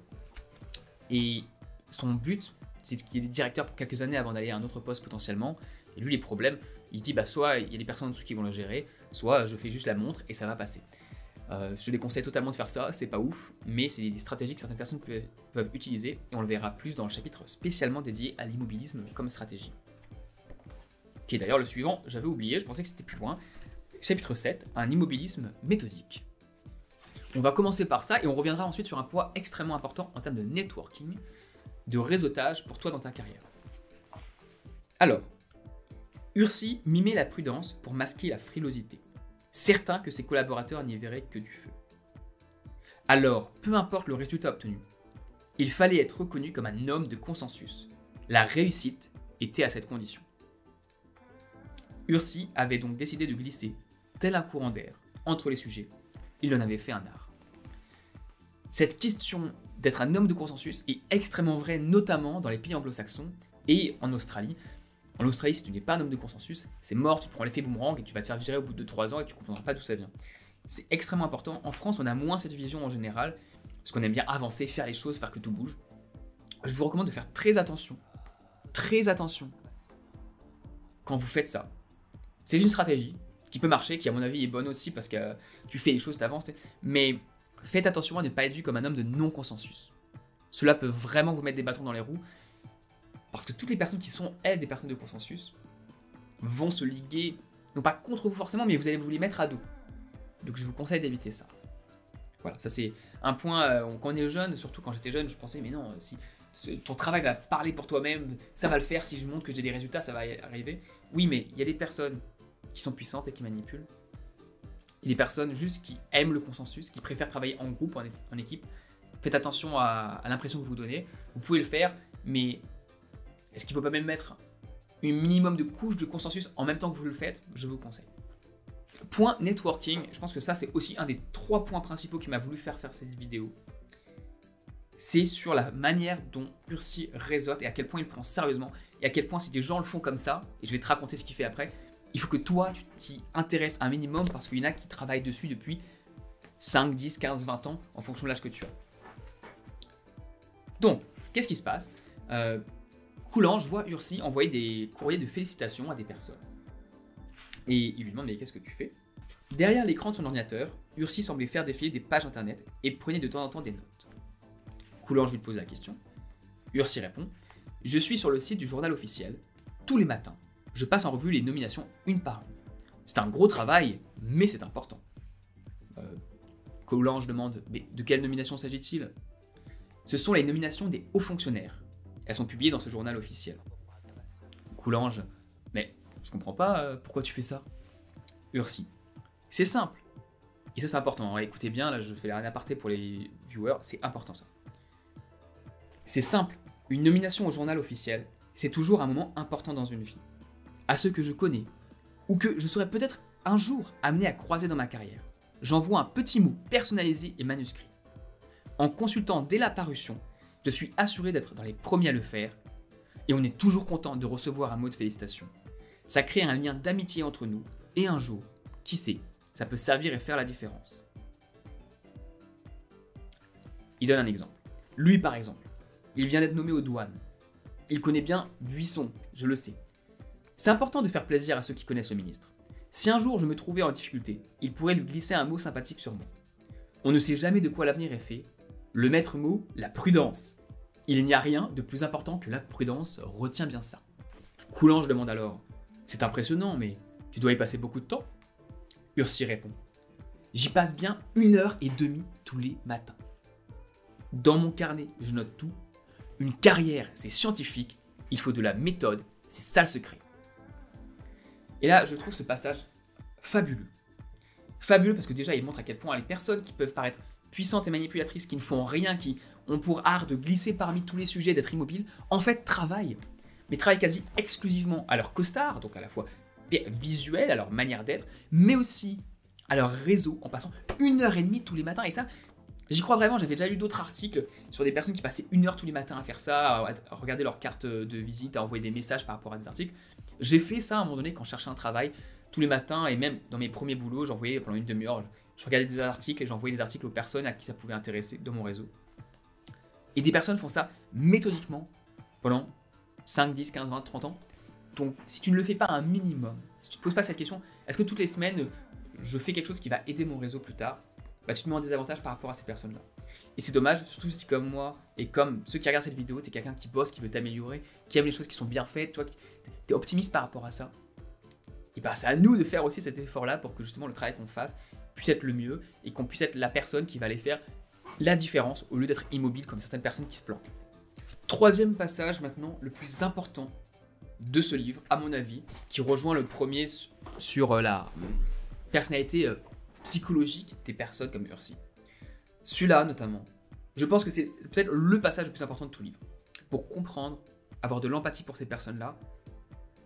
Speaker 1: Et son but, c'est qu'il est directeur pour quelques années avant d'aller à un autre poste potentiellement. Et lui, les problèmes, il se dit soit il y a des personnes en dessous qui vont le gérer, soit je fais juste la montre et ça va passer. Je déconseille totalement de faire ça, c'est pas ouf, mais c'est des stratégies que certaines personnes peuvent utiliser, et on le verra plus dans le chapitre spécialement dédié à l'immobilisme comme stratégie. Qui est d'ailleurs le suivant, j'avais oublié, je pensais que c'était plus loin. Chapitre 7, un immobilisme méthodique. On va commencer par ça, et on reviendra ensuite sur un point extrêmement important en termes de networking, de réseautage pour toi dans ta carrière. Alors, Ursi mimait la prudence pour masquer la frilosité, certain que ses collaborateurs n'y verraient que du feu. Alors, peu importe le résultat obtenu, il fallait être reconnu comme un homme de consensus. La réussite était à cette condition. Ursi avait donc décidé de glisser, tel un courant d'air, entre les sujets. Il en avait fait un art. Cette question d'être un homme de consensus est extrêmement vraie, notamment dans les pays anglo-saxons et en Australie. En Australie, si tu n'es pas un homme de consensus, c'est mort, tu prends l'effet boomerang et tu vas te faire virer au bout de 3 ans et tu ne comprendras pas d'où ça vient. C'est extrêmement important. En France, on a moins cette vision en général, parce qu'on aime bien avancer, faire les choses, faire que tout bouge. Je vous recommande de faire très attention quand vous faites ça. C'est une stratégie qui peut marcher, qui à mon avis est bonne aussi parce que tu fais les choses, tu avances, mais faites attention à ne pas être vu comme un homme de non-consensus. Cela peut vraiment vous mettre des bâtons dans les roues, parce que toutes les personnes qui sont, elles, des personnes de consensus, vont se liguer, non pas contre vous forcément, mais vous allez vous les mettre à dos. Donc je vous conseille d'éviter ça. Voilà, ça c'est un point, quand on est jeune, surtout quand j'étais jeune, je pensais, mais non, si ton travail va parler pour toi-même, ça va le faire, si je montre que j'ai des résultats, ça va arriver. Oui, mais il y a des personnes qui sont puissantes et qui manipulent. Il y a des personnes juste qui aiment le consensus, qui préfèrent travailler en groupe, en équipe. Faites attention à l'impression que vous donnez. Vous pouvez le faire, mais est-ce qu'il ne faut pas même mettre un minimum de couches de consensus en même temps que vous le faites? Je vous conseille. Point networking, je pense que ça c'est aussi un des 3 points principaux qui m'a voulu faire cette vidéo. C'est sur la manière dont Ursi réseaute et à quel point il le prend sérieusement et à quel point si des gens le font comme ça, et je vais te raconter ce qu'il fait après, il faut que toi tu t'y intéresses un minimum parce qu'il y en a qui travaillent dessus depuis 5, 10, 15, 20 ans en fonction de l'âge que tu as. Donc, qu'est-ce qui se passe? Coulanges voit Ursi envoyer des courriers de félicitations à des personnes. Et il lui demande, mais qu'est-ce que tu fais? Derrière l'écran de son ordinateur, Ursi semblait faire défiler des pages internet et prenait de temps en temps des notes. Coulanges lui pose la question. Ursi répond, je suis sur le site du journal officiel. Tous les matins, je passe en revue les nominations une par une. C'est un gros travail, mais c'est important. Coulanges demande, mais de quelle nomination s'agit-il? Ce sont les nominations des hauts fonctionnaires. Elles sont publiées dans ce journal officiel. Coulanges, mais je comprends pas pourquoi tu fais ça. Ursi, c'est simple. Et ça, c'est important. Hein. Écoutez bien, là, je fais un aparté pour les viewers. C'est important, ça. C'est simple. Une nomination au journal officiel, c'est toujours un moment important dans une vie. À ceux que je connais, ou que je serais peut-être un jour amené à croiser dans ma carrière, j'envoie un petit mot personnalisé et manuscrit. En consultant dès la parution, je suis assuré d'être dans les premiers à le faire, et on est toujours content de recevoir un mot de félicitation. Ça crée un lien d'amitié entre nous, et un jour, qui sait, ça peut servir et faire la différence. Il donne un exemple. Lui, par exemple, il vient d'être nommé aux douanes. Il connaît bien Buisson, je le sais. C'est important de faire plaisir à ceux qui connaissent le ministre. Si un jour je me trouvais en difficulté, il pourrait lui glisser un mot sympathique sur moi. On ne sait jamais de quoi l'avenir est fait. Le maître mot, la prudence. Il n'y a rien de plus important que la prudence, retiens bien ça. Coulanges demande alors, c'est impressionnant, mais tu dois y passer beaucoup de temps? Ursi répond, j'y passe bien 1h30 tous les matins. Dans mon carnet, je note tout. Une carrière, c'est scientifique, il faut de la méthode, c'est ça le secret. Et là, je trouve ce passage fabuleux. Fabuleux parce que déjà, il montre à quel point les personnes qui peuvent paraître puissantes et manipulatrices, qui ne font rien, qui ont pour art de glisser parmi tous les sujets, d'être immobiles, en fait travaillent. Mais travaillent quasi exclusivement à leur costard, donc à la fois visuel, à leur manière d'être, mais aussi à leur réseau, en passant 1h30 tous les matins. Et ça, j'y crois vraiment, j'avais déjà lu d'autres articles sur des personnes qui passaient 1 heure tous les matins à faire ça, à regarder leur carte de visite, à envoyer des messages par rapport à des articles. J'ai fait ça à un moment donné quand je cherchais un travail, tous les matins, et même dans mes premiers boulots, j'envoyais pendant une demi-heure, je regardais des articles et j'envoyais des articles aux personnes à qui ça pouvait intéresser dans mon réseau. Et des personnes font ça méthodiquement pendant 5, 10, 15, 20, 30 ans. Donc si tu ne le fais pas un minimum, si tu ne te poses pas cette question, est-ce que toutes les semaines, je fais quelque chose qui va aider mon réseau plus tard, bah, tu te mets en désavantage par rapport à ces personnes-là. Et c'est dommage, surtout si comme moi, et comme ceux qui regardent cette vidéo, tu es quelqu'un qui bosse, qui veut t'améliorer, qui aime les choses qui sont bien faites, toi, tu es optimiste par rapport à ça. Et bah c'est à nous de faire aussi cet effort-là pour que justement le travail qu'on fasse puisse être le mieux et qu'on puisse être la personne qui va aller faire la différence au lieu d'être immobile comme certaines personnes qui se planquent. Troisième passage maintenant, le plus important de ce livre, à mon avis, qui rejoint le premier sur la personnalité psychologique des personnes comme Ursi. Celui-là notamment, je pense que c'est peut-être le passage le plus important de tout le livre. Pour comprendre, avoir de l'empathie pour ces personnes-là,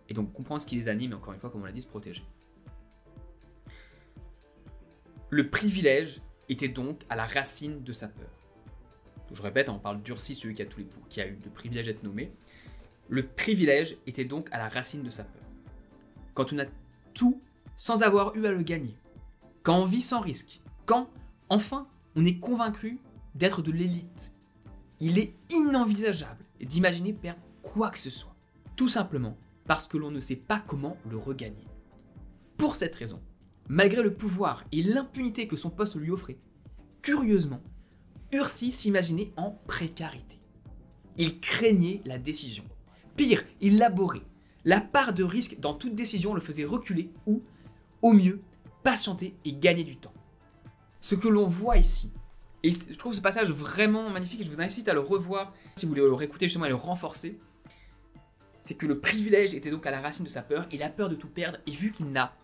Speaker 1: et donc comprendre ce qui les anime, et encore une fois, comme on l'a dit, se protéger. Le privilège était donc à la racine de sa peur. Donc, je répète, on parle d'Ursi, celui qui a eu le privilège d'être nommé. Le privilège était donc à la racine de sa peur. Quand on a tout sans avoir eu à le gagner, quand on vit sans risque, quand, enfin, on est convaincu d'être de l'élite, il est inenvisageable d'imaginer perdre quoi que ce soit. Tout simplement parce que l'on ne sait pas comment le regagner. Pour cette raison, malgré le pouvoir et l'impunité que son poste lui offrait, curieusement, Ursi s'imaginait en précarité. Il craignait la décision. Pire, il laborait. La part de risque dans toute décision le faisait reculer ou, au mieux, patienter et gagner du temps. Ce que l'on voit ici, et je trouve ce passage vraiment magnifique et je vous incite à le revoir si vous voulez le réécouter justement et le renforcer, c'est que le privilège était donc à la racine de sa peur et la peur de tout perdre, et vu qu'il n'a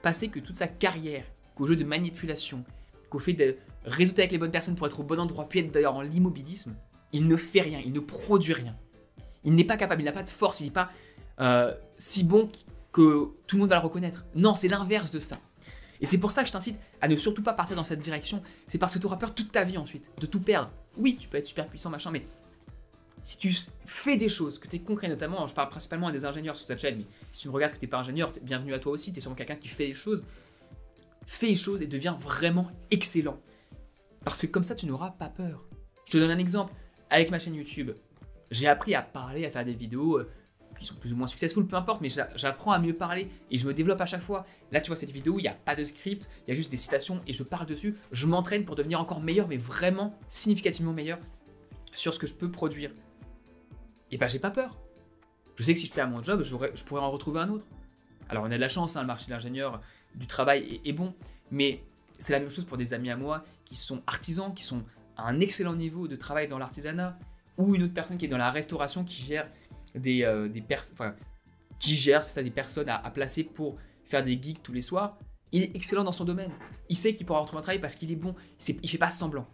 Speaker 1: passé que toute sa carrière qu'au jeu de manipulation, qu'au fait de réseauter avec les bonnes personnes pour être au bon endroit, puis être d'ailleurs en l'immobilisme, il ne fait rien, il ne produit rien. Il n'est pas capable, il n'a pas de force, il n'est pas si bon que tout le monde va le reconnaître. Non, c'est l'inverse de ça. Et c'est pour ça que je t'incite à ne surtout pas partir dans cette direction. C'est parce que tu auras peur toute ta vie ensuite, de tout perdre. Oui, tu peux être super puissant, machin, mais si tu fais des choses, que tu es concret notamment, je parle principalement à des ingénieurs sur cette chaîne, mais si tu me regardes que tu n'es pas ingénieur, bienvenue à toi aussi, tu es sûrement quelqu'un qui fait les choses. Fais les choses et deviens vraiment excellent. Parce que comme ça, tu n'auras pas peur. Je te donne un exemple. Avec ma chaîne YouTube, j'ai appris à parler, à faire des vidéos qui sont plus ou moins successful, peu importe, mais j'apprends à mieux parler et je me développe à chaque fois. Là, tu vois cette vidéo, il n'y a pas de script, il y a juste des citations et je parle dessus. Je m'entraîne pour devenir encore meilleur, mais vraiment significativement meilleur sur ce que je peux produire. Et bah, j'ai pas peur. Je sais que si je perds mon job, je pourrais en retrouver un autre. Alors, on a de la chance, hein, le marché de l'ingénieur, du travail est bon, mais c'est la même chose pour des amis à moi qui sont artisans, qui sont à un excellent niveau de travail dans l'artisanat, ou une autre personne qui est dans la restauration qui gère des personnes à placer pour faire des gigs tous les soirs. il est excellent dans son domaine. Il sait qu'il pourra retrouver un travail parce qu'il est bon. Il fait pas semblant.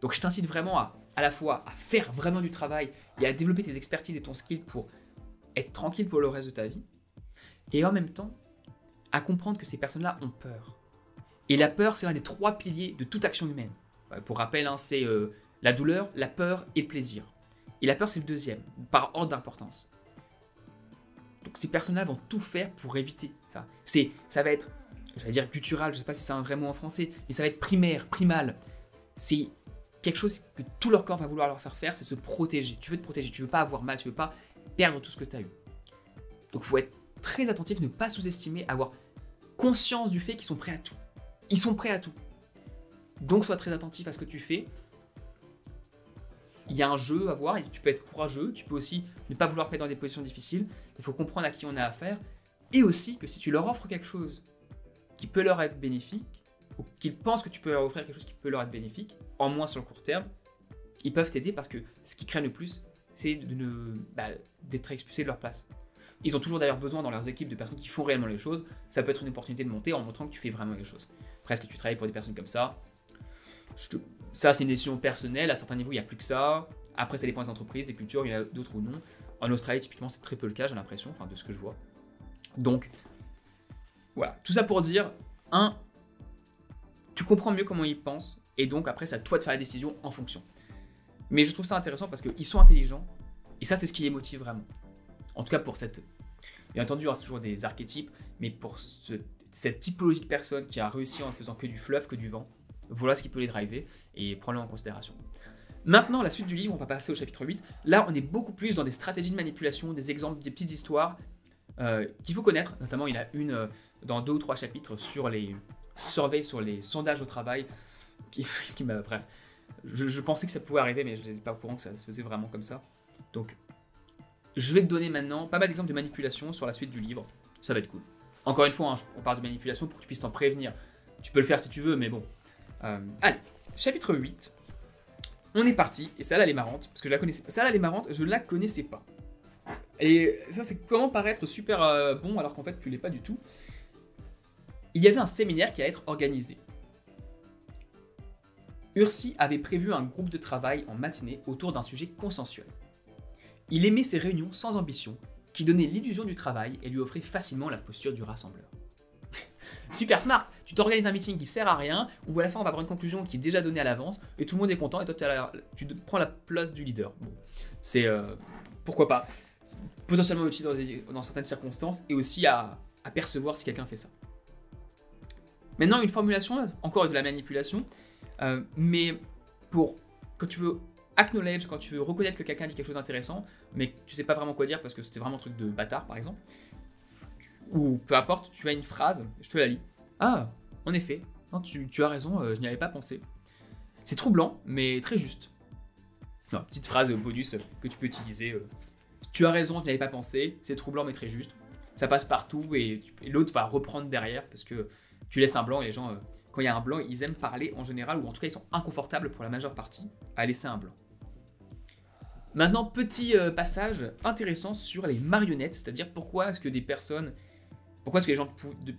Speaker 1: Donc je t'incite vraiment à la fois à faire vraiment du travail et à développer tes expertises et ton skill pour être tranquille pour le reste de ta vie. Et en même temps, à comprendre que ces personnes-là ont peur. Et la peur, c'est l'un des 3 piliers de toute action humaine. Pour rappel, hein, c'est la douleur, la peur et le plaisir. Et la peur, c'est le deuxième, par ordre d'importance. Donc ces personnes-là vont tout faire pour éviter ça. Ça va être, j'allais dire guttural, je ne sais pas si c'est un vrai mot en français, mais ça va être primaire, primal. C'est quelque chose que tout leur corps va vouloir leur faire, c'est se protéger. Tu veux te protéger, tu veux pas avoir mal, tu veux pas perdre tout ce que tu as eu. Donc il faut être très attentif, ne pas sous-estimer, avoir conscience du fait qu'ils sont prêts à tout. Ils sont prêts à tout. Donc sois très attentif à ce que tu fais. Il y a un jeu à voir, et tu peux être courageux, tu peux aussi ne pas vouloir te mettre dans des positions difficiles. Il faut comprendre à qui on a affaire. Et aussi que si tu leur offres quelque chose qui peut leur être bénéfique, ou qu'ils pensent que tu peux leur offrir quelque chose qui peut leur être bénéfique, en moins sur le court terme, ils peuvent t'aider parce que ce qu'ils craignent le plus, c'est d'être expulsés de leur place. Ils ont toujours d'ailleurs besoin dans leurs équipes de personnes qui font réellement les choses. Ça peut être une opportunité de monter en montrant que tu fais vraiment les choses. Après, est-ce que tu travailles pour des personnes comme ça? Ça, c'est une décision personnelle. À certains niveaux, il n'y a plus que ça. Après, ça dépend des entreprises, des cultures, il y en a d'autres ou non. En Australie, typiquement, c'est très peu le cas, j'ai l'impression, enfin, de ce que je vois. Donc, voilà. Tout ça pour dire, tu comprends mieux comment ils pensent, et donc après, c'est à toi de faire la décision en fonction. Mais je trouve ça intéressant parce qu'ils sont intelligents, et ça, c'est ce qui les motive vraiment. En tout cas, pour cette... Bien entendu, c'est toujours des archétypes, mais pour cette typologie de personne qui a réussi en ne faisant que du fluff, que du vent, voilà ce qui peut les driver, et prends-le en considération. Maintenant, la suite du livre, on va passer au chapitre 8. Là, on est beaucoup plus dans des stratégies de manipulation, des exemples, des petites histoires qu'il faut connaître. Notamment, il y en a une dans 2 ou 3 chapitres sur les surveys, sur les sondages au travail. Bref, je pensais que ça pouvait arriver, mais je n'étais pas au courant que ça se faisait vraiment comme ça. Donc, je vais te donner maintenant pas mal d'exemples de manipulation sur la suite du livre. Ça va être cool. Encore une fois, on parle de manipulation pour que tu puisses t'en prévenir. Tu peux le faire si tu veux, mais bon. Allez, chapitre 8. On est parti, et celle-là elle est marrante, parce que je la connaissais pas. Celle-là elle est marrante, je la connaissais pas. Et ça c'est comment paraître super bon alors qu'en fait tu l'es pas du tout. Il y avait un séminaire qui allait être organisé. Ursi avait prévu un groupe de travail en matinée autour d'un sujet consensuel. Il aimait ces réunions sans ambition, qui donnaient l'illusion du travail et lui offraient facilement la posture du rassembleur. Super smart, tu t'organises un meeting qui sert à rien, où à la fin on va avoir une conclusion qui est déjà donnée à l'avance, et tout le monde est content, et toi tu prends la place du leader. Bon, c'est pourquoi pas, c'est potentiellement utile dans certaines circonstances, et aussi à percevoir si quelqu'un fait ça. Maintenant, une formulation, encore de la manipulation, mais quand tu veux acknowledge, quand tu veux reconnaître que quelqu'un dit quelque chose d'intéressant, mais que tu sais pas vraiment quoi dire parce que c'était vraiment un truc de bâtard par exemple, ou peu importe, tu as une phrase, je te la lis. Ah, en effet, non, tu as raison, je n'y avais pas pensé. C'est troublant, mais très juste. Non, petite phrase bonus que tu peux utiliser. Tu as raison, je n'y avais pas pensé, c'est troublant, mais très juste. Ça passe partout et l'autre va reprendre derrière parce que tu laisses un blanc et les gens, quand il y a un blanc, ils aiment parler en général, ou en tout cas ils sont inconfortables pour la majeure partie à laisser un blanc. Maintenant, petit passage intéressant sur les marionnettes, c'est-à-dire pourquoi est-ce que les gens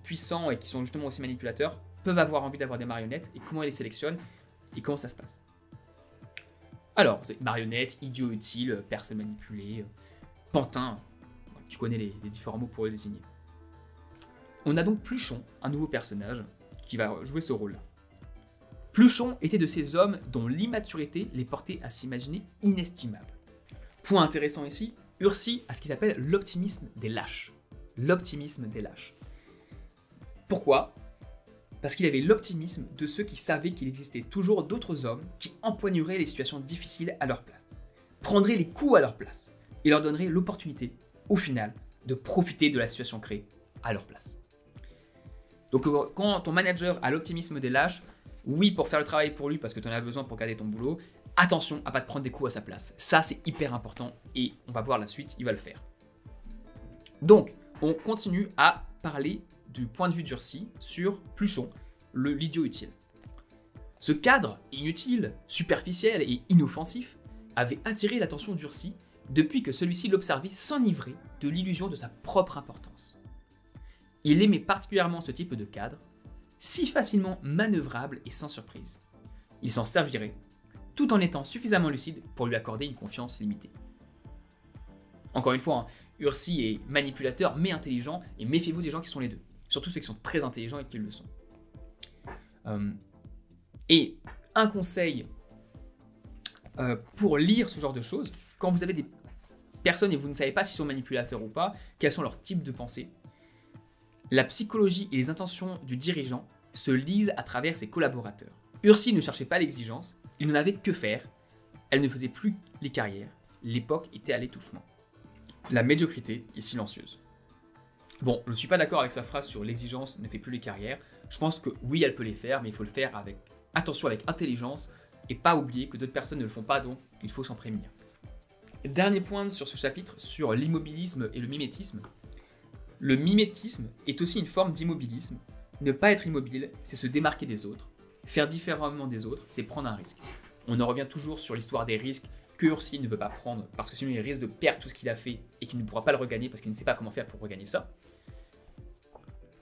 Speaker 1: puissants et qui sont justement aussi manipulateurs peuvent avoir envie d'avoir des marionnettes et comment ils les sélectionnent et comment ça se passe. Alors, marionnettes, idiot utile, personne manipulée, pantin, tu connais les différents mots pour le désigner. On a donc Pluchon, un nouveau personnage qui va jouer ce rôle-là. Pluchon était de ces hommes dont l'immaturité les portait à s'imaginer inestimables. Point intéressant ici, Ursi a ce qu'il appelle l'optimisme des lâches. L'optimisme des lâches. Pourquoi ? Parce qu'il avait l'optimisme de ceux qui savaient qu'il existait toujours d'autres hommes qui empoigneraient les situations difficiles à leur place, prendraient les coups à leur place et leur donneraient l'opportunité, au final, de profiter de la situation créée à leur place. Donc quand ton manager a l'optimisme des lâches, oui, pour faire le travail pour lui parce que tu en as besoin pour garder ton boulot, attention à pas te prendre des coups à sa place. Ça, c'est hyper important et on va voir la suite, il va le faire. Donc, on continue à parler du point de vue d'Ursi sur Pluchon, l'idiot utile. Ce cadre inutile, superficiel et inoffensif avait attiré l'attention d'Ursi depuis que celui-ci l'observait s'enivrer de l'illusion de sa propre importance. Il aimait particulièrement ce type de cadre si facilement manœuvrables et sans surprise. Il s'en servirait, tout en étant suffisamment lucide pour lui accorder une confiance limitée. Encore une fois, Ursi est manipulateur mais intelligent, et méfiez-vous des gens qui sont les deux. Surtout ceux qui sont très intelligents et qui le sont. Et un conseil pour lire ce genre de choses, quand vous avez des personnes et vous ne savez pas s'ils sont manipulateurs ou pas, quels sont leurs types de pensée, la psychologie et les intentions du dirigeant se lisent à travers ses collaborateurs. Ursi ne cherchait pas l'exigence, il n'en avait que faire, elle ne faisait plus les carrières, l'époque était à l'étouffement. La médiocrité est silencieuse. Bon, je ne suis pas d'accord avec sa phrase sur l'exigence ne fait plus les carrières. Je pense que oui, elle peut les faire, mais il faut le faire avec attention, avec intelligence, et pas oublier que d'autres personnes ne le font pas, donc il faut s'en prémunir. Dernier point sur ce chapitre, sur l'immobilisme et le mimétisme. Le mimétisme est aussi une forme d'immobilisme. Ne pas être immobile, c'est se démarquer des autres. Faire différemment des autres, c'est prendre un risque. On en revient toujours sur l'histoire des risques que Ursi ne veut pas prendre, parce que sinon il risque de perdre tout ce qu'il a fait et qu'il ne pourra pas le regagner parce qu'il ne sait pas comment faire pour regagner ça.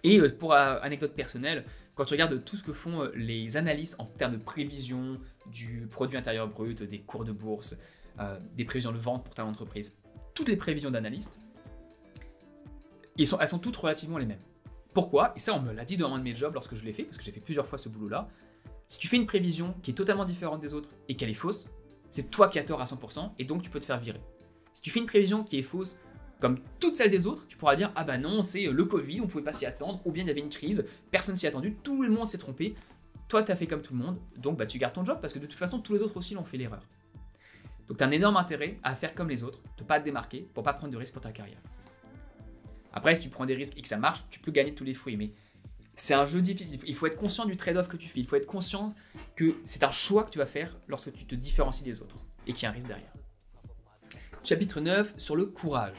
Speaker 1: Et pour anecdote personnelle, quand tu regardes tout ce que font les analystes en termes de prévision du produit intérieur brut, des cours de bourse, des prévisions de vente pour ta entreprise, toutes les prévisions d'analystes, elles sont toutes relativement les mêmes. Pourquoi? Et ça, on me l'a dit dans un de mes jobs lorsque je l'ai fait, parce que j'ai fait plusieurs fois ce boulot-là. Si tu fais une prévision qui est totalement différente des autres et qu'elle est fausse, c'est toi qui as tort à 100% et donc tu peux te faire virer. Si tu fais une prévision qui est fausse comme toutes celles des autres, tu pourras dire ah bah non, c'est le Covid, on pouvait pas s'y attendre, ou bien il y avait une crise, personne s'y attendu, tout le monde s'est trompé, toi tu as fait comme tout le monde, donc bah tu gardes ton job parce que de toute façon tous les autres aussi l'ont fait l'erreur. Donc tu as un énorme intérêt à faire comme les autres, de pas te démarquer pour pas prendre de risques pour ta carrière. Après, si tu prends des risques et que ça marche, tu peux gagner tous les fruits, mais c'est un jeu difficile. Il faut être conscient du trade-off que tu fais. Il faut être conscient que c'est un choix que tu vas faire lorsque tu te différencies des autres et qu'il y a un risque derrière. Chapitre 9 sur le courage.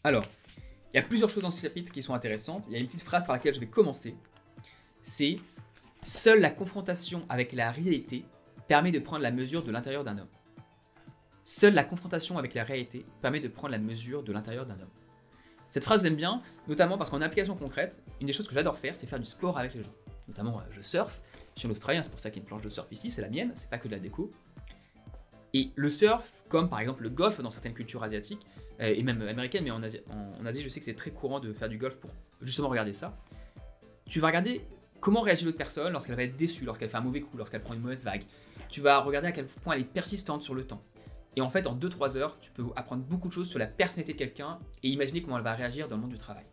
Speaker 1: Alors, il y a plusieurs choses dans ce chapitre qui sont intéressantes. Il y a une petite phrase par laquelle je vais commencer. C'est « Seule la confrontation avec la réalité permet de prendre la mesure de l'intérieur d'un homme. » Seule la confrontation avec la réalité permet de prendre la mesure de l'intérieur d'un homme. Cette phrase, j'aime bien, notamment parce qu'en application concrète, une des choses que j'adore faire, c'est faire du sport avec les gens. Notamment, je surfe. Je suis en Australie, c'est pour ça qu'il y a une planche de surf ici, c'est la mienne, c'est pas que de la déco. Et le surf, comme par exemple le golf dans certaines cultures asiatiques, et même américaines, mais en Asie, je sais que c'est très courant de faire du golf pour justement regarder ça. Tu vas regarder comment réagit l'autre personne lorsqu'elle va être déçue, lorsqu'elle fait un mauvais coup, lorsqu'elle prend une mauvaise vague. Tu vas regarder à quel point elle est persistante sur le temps. Et en fait, en 2-3 heures, tu peux apprendre beaucoup de choses sur la personnalité de quelqu'un et imaginer comment elle va réagir dans le monde du travail.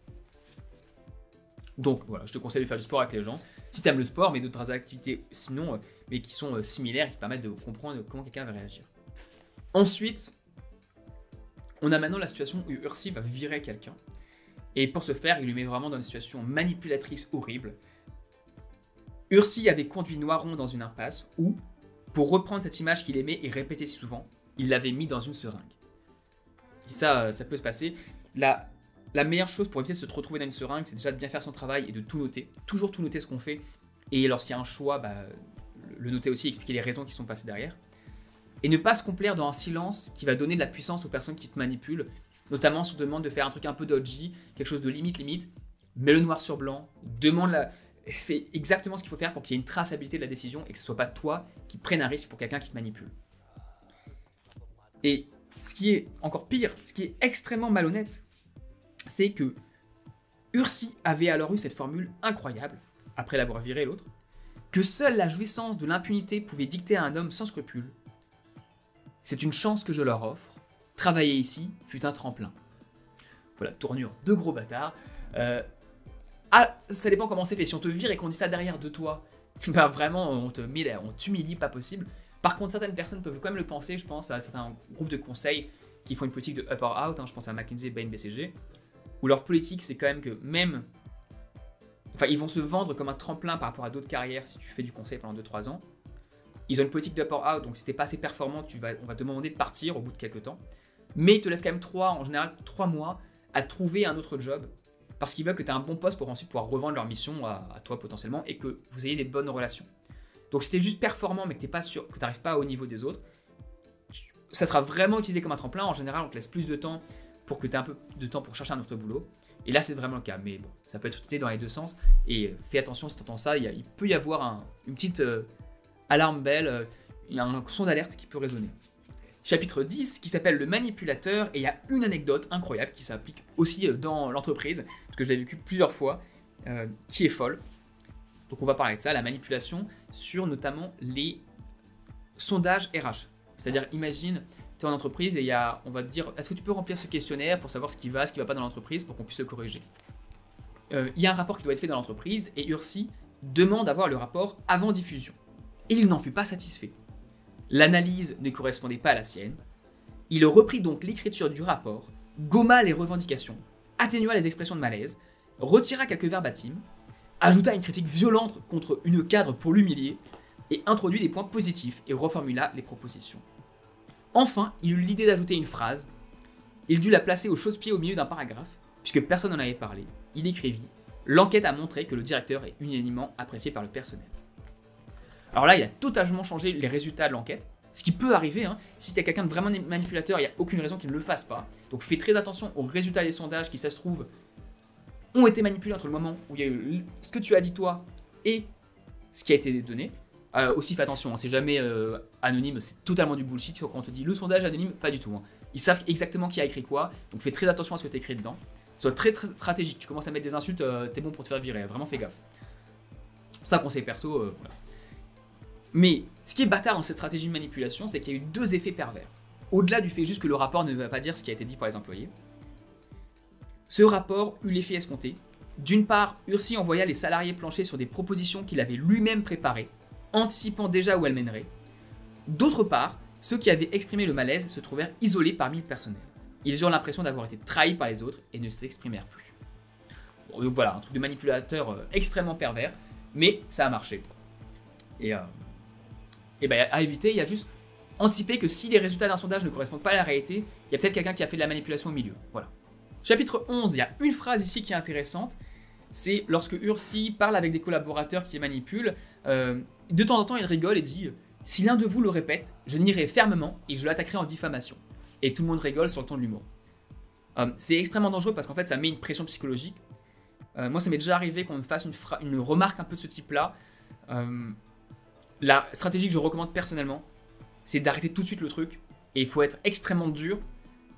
Speaker 1: Donc voilà, je te conseille de faire du sport avec les gens. Si tu aimes le sport, mais d'autres activités sinon, mais qui sont similaires, qui permettent de comprendre comment quelqu'un va réagir. Ensuite, on a maintenant la situation où Ursi va virer quelqu'un. Et pour ce faire, il lui met vraiment dans une situation manipulatrice horrible. Ursi avait conduit Noiron dans une impasse où, pour reprendre cette image qu'il aimait et répéter si souvent, il l'avait mis dans une seringue. Et ça peut se passer. La meilleure chose pour éviter de se retrouver dans une seringue, c'est déjà de bien faire son travail et de tout noter. Toujours tout noter ce qu'on fait. Et lorsqu'il y a un choix, le noter aussi, expliquer les raisons qui sont passées derrière. Et ne pas se complaire dans un silence qui va donner de la puissance aux personnes qui te manipulent. Notamment si on te demande de faire un truc un peu dodgy, quelque chose de limite, mets-le noir sur blanc, fais exactement ce qu'il faut faire pour qu'il y ait une traçabilité de la décision et que ce ne soit pas toi qui prenne un risque pour quelqu'un qui te manipule. Et ce qui est encore pire, ce qui est extrêmement malhonnête, c'est que Ursi avait alors eu cette formule incroyable, après l'avoir viré l'autre, que seule la jouissance de l'impunité pouvait dicter à un homme sans scrupules. C'est une chance que je leur offre, travailler ici fut un tremplin. Voilà, tournure de gros bâtard. Ça dépend comment c'est fait, si on te vire et qu'on dit ça derrière de toi, vraiment on t'humilie pas possible. Par contre, certaines personnes peuvent quand même le penser, je pense à certains groupes de conseils qui font une politique de up or out, je pense à McKinsey, Bain, BCG, où leur politique c'est quand même que ils vont se vendre comme un tremplin par rapport à d'autres carrières si tu fais du conseil pendant 2-3 ans. Ils ont une politique d'up or out, donc si t'es pas assez performant, on va te demander de partir au bout de quelques temps. Mais ils te laissent quand même en général 3 mois à trouver un autre job, parce qu'ils veulent que tu aies un bon poste pour ensuite pouvoir revendre leur mission à toi potentiellement et que vous ayez des bonnes relations. Donc si tu es juste performant mais que tu n'es pas sûr, que tu n'arrives pas au niveau des autres, ça sera vraiment utilisé comme un tremplin. En général, on te laisse plus de temps pour que tu aies un peu de temps pour chercher un autre boulot. Et là, c'est vraiment le cas. Mais bon, ça peut être utilisé dans les deux sens. Et fais attention si tu entends ça, il peut y avoir une petite alarme belle, il y a un son d'alerte qui peut résonner. Chapitre 10 qui s'appelle le manipulateur, et il y a une anecdote incroyable qui s'applique aussi dans l'entreprise, parce que je l'ai vécu plusieurs fois, qui est folle. Donc on va parler de ça, la manipulation, sur notamment les sondages RH. C'est-à-dire, imagine, tu es en entreprise et on va te dire, est-ce que tu peux remplir ce questionnaire pour savoir ce qui va pas dans l'entreprise pour qu'on puisse le corriger. Il y a un rapport qui doit être fait dans l'entreprise et Ursi demande d'avoir le rapport avant diffusion. Et il n'en fut pas satisfait. L'analyse ne correspondait pas à la sienne. Il reprit donc l'écriture du rapport, gomma les revendications, atténua les expressions de malaise, retira quelques verbatims, ajouta une critique violente contre une cadre pour l'humilier, et introduit des points positifs et reformula les propositions. Enfin, il eut l'idée d'ajouter une phrase. Il dut la placer au chausse-pied au milieu d'un paragraphe, puisque personne n'en avait parlé. Il écrivit « L'enquête a montré que le directeur est unanimement apprécié par le personnel. » Alors là, il a totalement changé les résultats de l'enquête, ce qui peut arriver, hein. Si tu as quelqu'un de vraiment manipulateur, il n'y a aucune raison qu'il ne le fasse pas. Donc fais très attention aux résultats des sondages qui, ça se trouve, ont été manipulés entre le moment où il y a eu ce que tu as dit toi et ce qui a été donné. Aussi fais attention, hein, c'est jamais anonyme, c'est totalement du bullshit quand on te dit le sondage anonyme, pas du tout. Hein. Ils savent exactement qui a écrit quoi, donc fais très attention à ce que tu écris dedans. Sois très, très stratégique, tu commences à mettre des insultes, t'es bon pour te faire virer, vraiment fais gaffe. Ça, conseil perso, voilà. Mais ce qui est bâtard dans cette stratégie de manipulation, c'est qu'il y a eu deux effets pervers. Au-delà du fait juste que le rapport ne va pas dire ce qui a été dit par les employés, ce rapport eut l'effet escompté. D'une part, Ursi envoya les salariés plancher sur des propositions qu'il avait lui-même préparées, anticipant déjà où elles mèneraient. D'autre part, ceux qui avaient exprimé le malaise se trouvèrent isolés parmi le personnel. Ils eurent l'impression d'avoir été trahis par les autres et ne s'exprimèrent plus. Bon, donc voilà, un truc de manipulateur extrêmement pervers, mais ça a marché. Et ben, à éviter, il y a juste anticiper que si les résultats d'un sondage ne correspondent pas à la réalité, il y a peut-être quelqu'un qui a fait de la manipulation au milieu. Voilà. Chapitre 11, il y a une phrase ici qui est intéressante. C'est lorsque Ursi parle avec des collaborateurs qui les manipulent, de temps en temps il rigole et dit « Si l'un de vous le répète, je nierai fermement et je l'attaquerai en diffamation. » Et tout le monde rigole sur le ton de l'humour. C'est extrêmement dangereux parce qu'en fait ça met une pression psychologique. Moi ça m'est déjà arrivé qu'on me fasse une remarque un peu de ce type-là. La stratégie que je recommande personnellement, c'est d'arrêter tout de suite le truc. Et il faut être extrêmement dur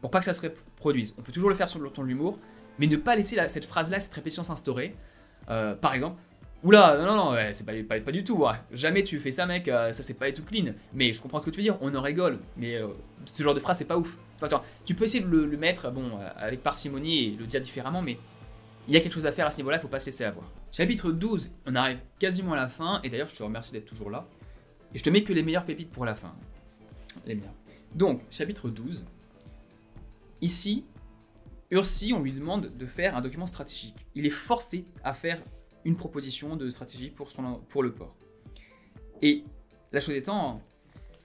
Speaker 1: pour pas que ça se reproduise. On peut toujours le faire sur le ton de l'humour, mais ne pas laisser cette phrase-là, cette répétition s'instaurer. Par exemple, oula, non, c'est pas du tout. Hein. Jamais tu fais ça, mec, ça c'est pas du tout clean. Mais je comprends ce que tu veux dire, on en rigole. Mais ce genre de phrase, c'est pas ouf. Enfin, tu peux essayer de le mettre avec parcimonie et le dire différemment, mais il y a quelque chose à faire à ce niveau-là, il faut pas se laisser avoir. Chapitre 12, on arrive quasiment à la fin, et d'ailleurs, je te remercie d'être toujours là. Et je te mets que les meilleures pépites pour la fin. Les meilleures. Donc, chapitre 12. Ici, Ursi, on lui demande de faire un document stratégique. Il est forcé à faire une proposition de stratégie pour le port. Et la chose étant,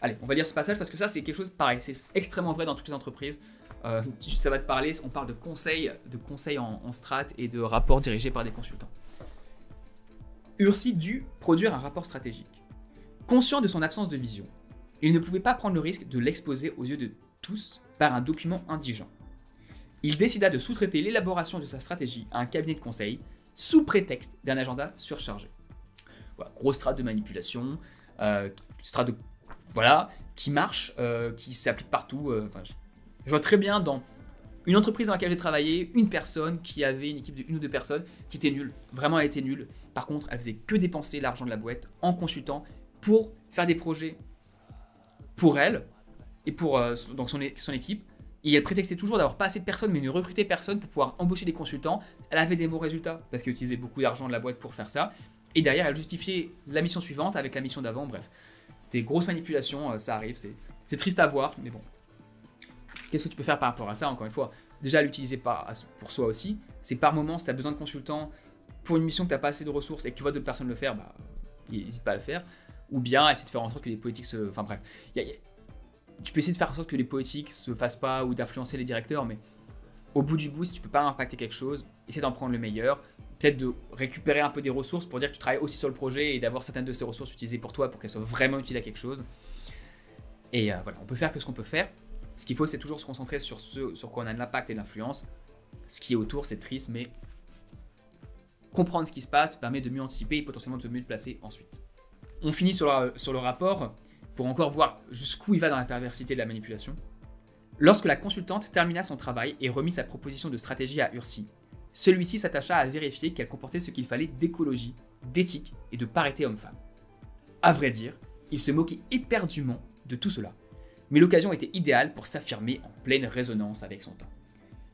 Speaker 1: allez, on va lire ce passage parce que ça, c'est quelque chose pareil. C'est extrêmement vrai dans toutes les entreprises. Ça va te parler, on parle de conseils en strat et de rapports dirigés par des consultants. Ursi dut produire un rapport stratégique. Conscient de son absence de vision, il ne pouvait pas prendre le risque de l'exposer aux yeux de tous par un document indigent. Il décida de sous-traiter l'élaboration de sa stratégie à un cabinet de conseil sous prétexte d'un agenda surchargé. Voilà, grosse strat de manipulation, qui marche, qui s'applique partout. Je vois très bien dans une entreprise dans laquelle j'ai travaillé, une personne qui avait une équipe de 1 ou 2 personnes qui était nulle. Vraiment, elle était nulle. Par contre, elle faisait que dépenser l'argent de la boîte en consultant pour faire des projets pour elle et pour donc son équipe. Et elle prétextait toujours d'avoir pas assez de personnes, mais ne recruter personne pour pouvoir embaucher des consultants. Elle avait des bons résultats parce qu'elle utilisait beaucoup d'argent de la boîte pour faire ça. Et derrière, elle justifiait la mission suivante avec la mission d'avant. Bref, c'était grosse manipulation, ça arrive. C'est triste à voir, mais bon. Qu'est-ce que tu peux faire par rapport à ça, encore une fois? Déjà, l'utiliser pour soi aussi. C'est par moment, si tu as besoin de consultants pour une mission que tu n'as pas assez de ressources et que tu vois d'autres personnes le faire, n'hésite pas à le faire. Ou bien essayer de faire en sorte que les politiques se... Enfin bref, tu peux essayer de faire en sorte que les politiques se fassent pas ou d'influencer les directeurs, mais au bout du bout, si tu peux pas impacter quelque chose, essaie d'en prendre le meilleur. Peut-être de récupérer un peu des ressources pour dire que tu travailles aussi sur le projet et d'avoir certaines de ces ressources utilisées pour toi pour qu'elles soient vraiment utiles à quelque chose. Et voilà, on peut faire que ce qu'on peut faire. Ce qu'il faut, c'est toujours se concentrer sur ce sur quoi on a de l'impact et de l'influence. ce qui est autour, c'est triste, mais comprendre ce qui se passe te permet de mieux anticiper et potentiellement de mieux te placer ensuite. On finit sur le rapport pour encore voir jusqu'où il va dans la perversité de la manipulation. Lorsque la consultante termina son travail et remit sa proposition de stratégie à Ursi, celui-ci s'attacha à vérifier qu'elle comportait ce qu'il fallait d'écologie, d'éthique et de parité homme-femme. À vrai dire, il se moquait éperdument de tout cela, mais l'occasion était idéale pour s'affirmer en pleine résonance avec son temps.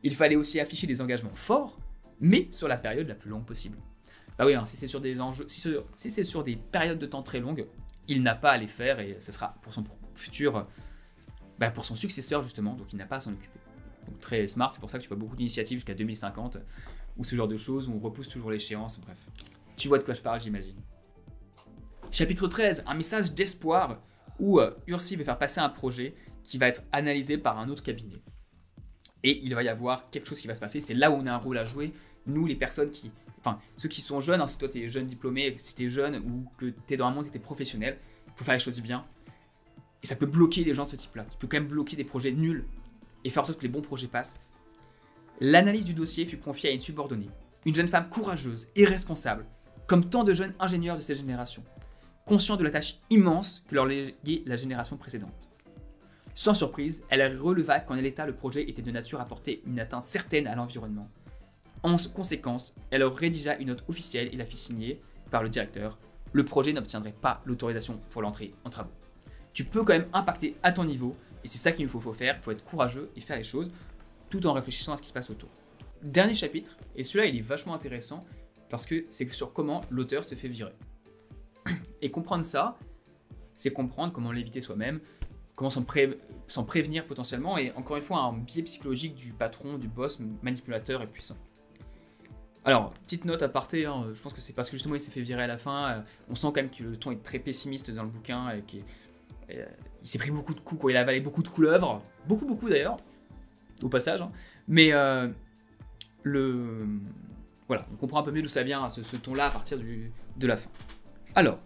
Speaker 1: Il fallait aussi afficher des engagements forts, mais sur la période la plus longue possible. Bah oui, hein, si c'est sur des enjeux, si c'est sur des périodes de temps très longues, il n'a pas à les faire et ce sera pour son futur, pour son successeur justement, donc il n'a pas à s'en occuper. Donc très smart, c'est pour ça que tu vois beaucoup d'initiatives jusqu'à 2050 ou ce genre de choses où on repousse toujours l'échéance, bref. Tu vois de quoi je parle, j'imagine. Chapitre 13, un message d'espoir où Ursi veut faire passer un projet qui va être analysé par un autre cabinet. Et il va y avoir quelque chose qui va se passer, c'est là où on a un rôle à jouer, nous les personnes qui... Enfin, ceux qui sont jeunes, hein, si toi t'es jeune diplômé, si t'es jeune ou que t'es dans un monde et t'es professionnel, il faut faire les choses bien. Et ça peut bloquer les gens de ce type-là. Tu peux quand même bloquer des projets nuls et faire en sorte que les bons projets passent. L'analyse du dossier fut confiée à une subordonnée, une jeune femme courageuse et responsable, comme tant de jeunes ingénieurs de cette génération, conscients de la tâche immense que leur léguait la génération précédente. Sans surprise, elle releva qu'en l'état, le projet était de nature à porter une atteinte certaine à l'environnement. En conséquence, elle rédigea une note officielle et la fit signer par le directeur. Le projet n'obtiendrait pas l'autorisation pour l'entrée en travaux. Tu peux quand même impacter à ton niveau, et c'est ça qu'il faut faire, il faut être courageux et faire les choses, tout en réfléchissant à ce qui se passe autour. Dernier chapitre, et celui-là il est vachement intéressant, parce que c'est sur comment l'auteur se fait virer. Et comprendre ça, c'est comprendre comment l'éviter soi-même, comment s'en prévenir potentiellement, et encore une fois, un biais psychologique du patron, du boss, manipulateur et puissant. Alors, petite note à aparté, hein, je pense que c'est parce que justement il s'est fait virer à la fin, on sent quand même que le ton est très pessimiste dans le bouquin, et qu'il s'est pris beaucoup de coups, quoi. Il a avalé beaucoup de couleuvres, beaucoup d'ailleurs, au passage, hein. Mais voilà, on comprend un peu mieux d'où ça vient, hein, ce ton-là à partir de la fin. Alors,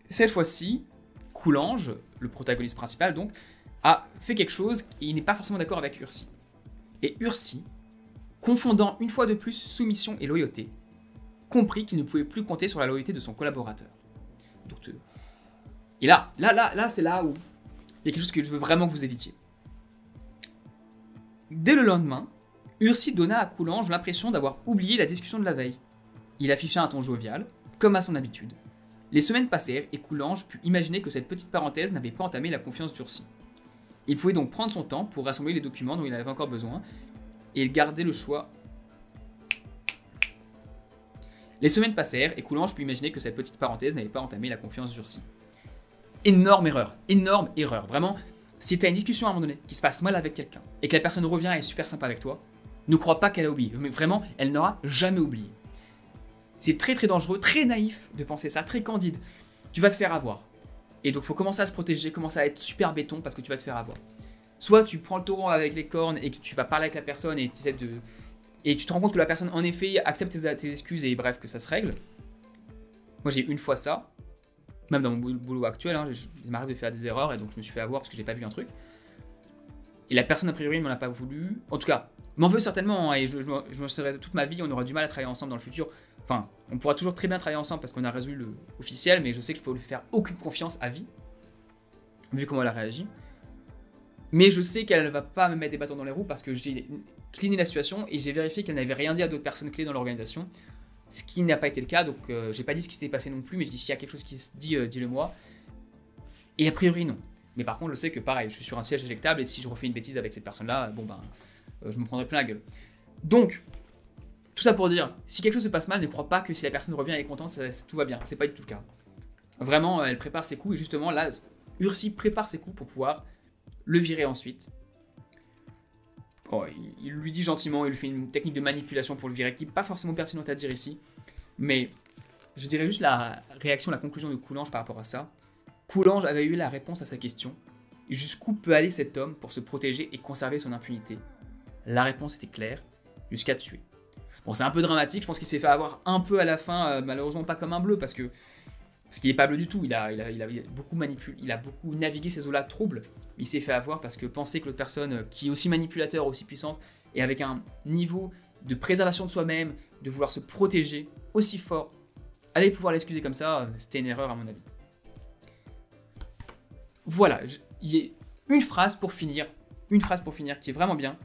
Speaker 1: cette fois-ci, Coulanges, le protagoniste principal donc, a fait quelque chose et il n'est pas forcément d'accord avec Ursi. Et Ursi, confondant une fois de plus soumission et loyauté, comprit qu'il ne pouvait plus compter sur la loyauté de son collaborateur. Donc, et là, c'est là où il y a quelque chose que je veux vraiment que vous évitiez. Dès le lendemain, Ursi donna à Coulanges l'impression d'avoir oublié la discussion de la veille. Il afficha un ton jovial, comme à son habitude. Les semaines passèrent et Coulanges put imaginer que cette petite parenthèse n'avait pas entamé la confiance d'Ursi. Il pouvait donc prendre son temps pour rassembler les documents dont il avait encore besoin, et il gardait le choix. Les semaines passèrent et Coulanges put imaginer que cette petite parenthèse n'avait pas entamé la confiance d'Ursi. Énorme erreur, vraiment. Si tu as une discussion à un moment donné qui se passe mal avec quelqu'un et que la personne revient et est super sympa avec toi, ne crois pas qu'elle a oublié. Mais vraiment, elle n'aura jamais oublié. C'est très dangereux, très naïf de penser ça, très candide. Tu vas te faire avoir. Et donc il faut commencer à se protéger, commencer à être super béton parce que tu vas te faire avoir. Soit tu prends le taureau avec les cornes et que tu vas parler avec la personne et tu te rends compte que la personne en effet accepte tes excuses et bref que ça se règle. Moi j'ai eu une fois ça, même dans mon boulot actuel, hein, il m'arrive de faire des erreurs et donc je me suis fait avoir parce que j'ai pas vu un truc. Et la personne a priori ne m'en a pas voulu. En tout cas, m'en veut certainement, hein, et je me serai toute ma vie, on aura du mal à travailler ensemble dans le futur. Enfin, on pourra toujours très bien travailler ensemble parce qu'on a résolu le officiel, mais je sais que je peux lui faire aucune confiance à vie, vu comment elle a réagi. Mais je sais qu'elle ne va pas me mettre des bâtons dans les roues parce que j'ai cleané la situation et j'ai vérifié qu'elle n'avait rien dit à d'autres personnes clés dans l'organisation, ce qui n'a pas été le cas, donc j'ai pas dit ce qui s'était passé non plus, mais s'il y a quelque chose qui se dit, dis-le moi. Et a priori non. Mais par contre, je sais que pareil, je suis sur un siège éjectable et si je refais une bêtise avec cette personne-là, je me prendrai plein la gueule. Donc, tout ça pour dire, si quelque chose se passe mal, ne crois pas que si la personne revient et est contente, tout va bien. C'est pas du tout le cas. Vraiment, elle prépare ses coups et justement là, Ursi prépare ses coups pour pouvoir le virer ensuite. Bon, il lui dit gentiment, il lui fait une technique de manipulation pour le virer qui n'est pas forcément pertinente à dire ici, mais je dirais juste la réaction, la conclusion de Coulanges par rapport à ça. Coulanges avait eu la réponse à sa question. Jusqu'où peut aller cet homme pour se protéger et conserver son impunité? La réponse était claire, jusqu'à tuer. Bon, c'est un peu dramatique, je pense qu'il s'est fait avoir un peu à la fin, malheureusement pas comme un bleu, parce qu'il n'est pas bleu du tout, il a beaucoup manipulé, il a beaucoup navigué ces eaux-là troubles, mais il s'est fait avoir parce que penser que l'autre personne, qui est aussi manipulateur, aussi puissante, et avec un niveau de préservation de soi-même, de vouloir se protéger aussi fort, allez pouvoir l'excuser comme ça, c'était une erreur à mon avis. Voilà, il y a une phrase pour finir qui est vraiment bien,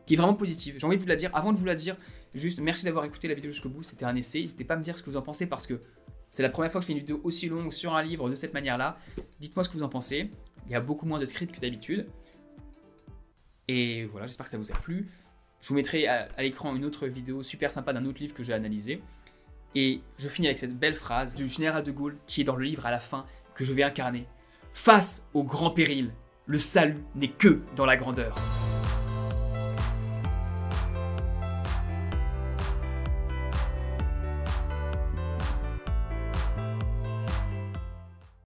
Speaker 1: qui est vraiment positive. J'ai envie de vous la dire. Avant de vous la dire, juste merci d'avoir écouté la vidéo jusqu'au bout, c'était un essai. N'hésitez pas à me dire ce que vous en pensez parce que c'est la première fois que je fais une vidéo aussi longue sur un livre de cette manière-là. Dites-moi ce que vous en pensez. Il y a beaucoup moins de script que d'habitude. Et voilà, j'espère que ça vous a plu. Je vous mettrai à l'écran une autre vidéo super sympa d'un autre livre que j'ai analysé. Et je finis avec cette belle phrase du général de Gaulle qui est dans le livre à la fin que je vais incarner. Face au grand péril, le salut n'est que dans la grandeur.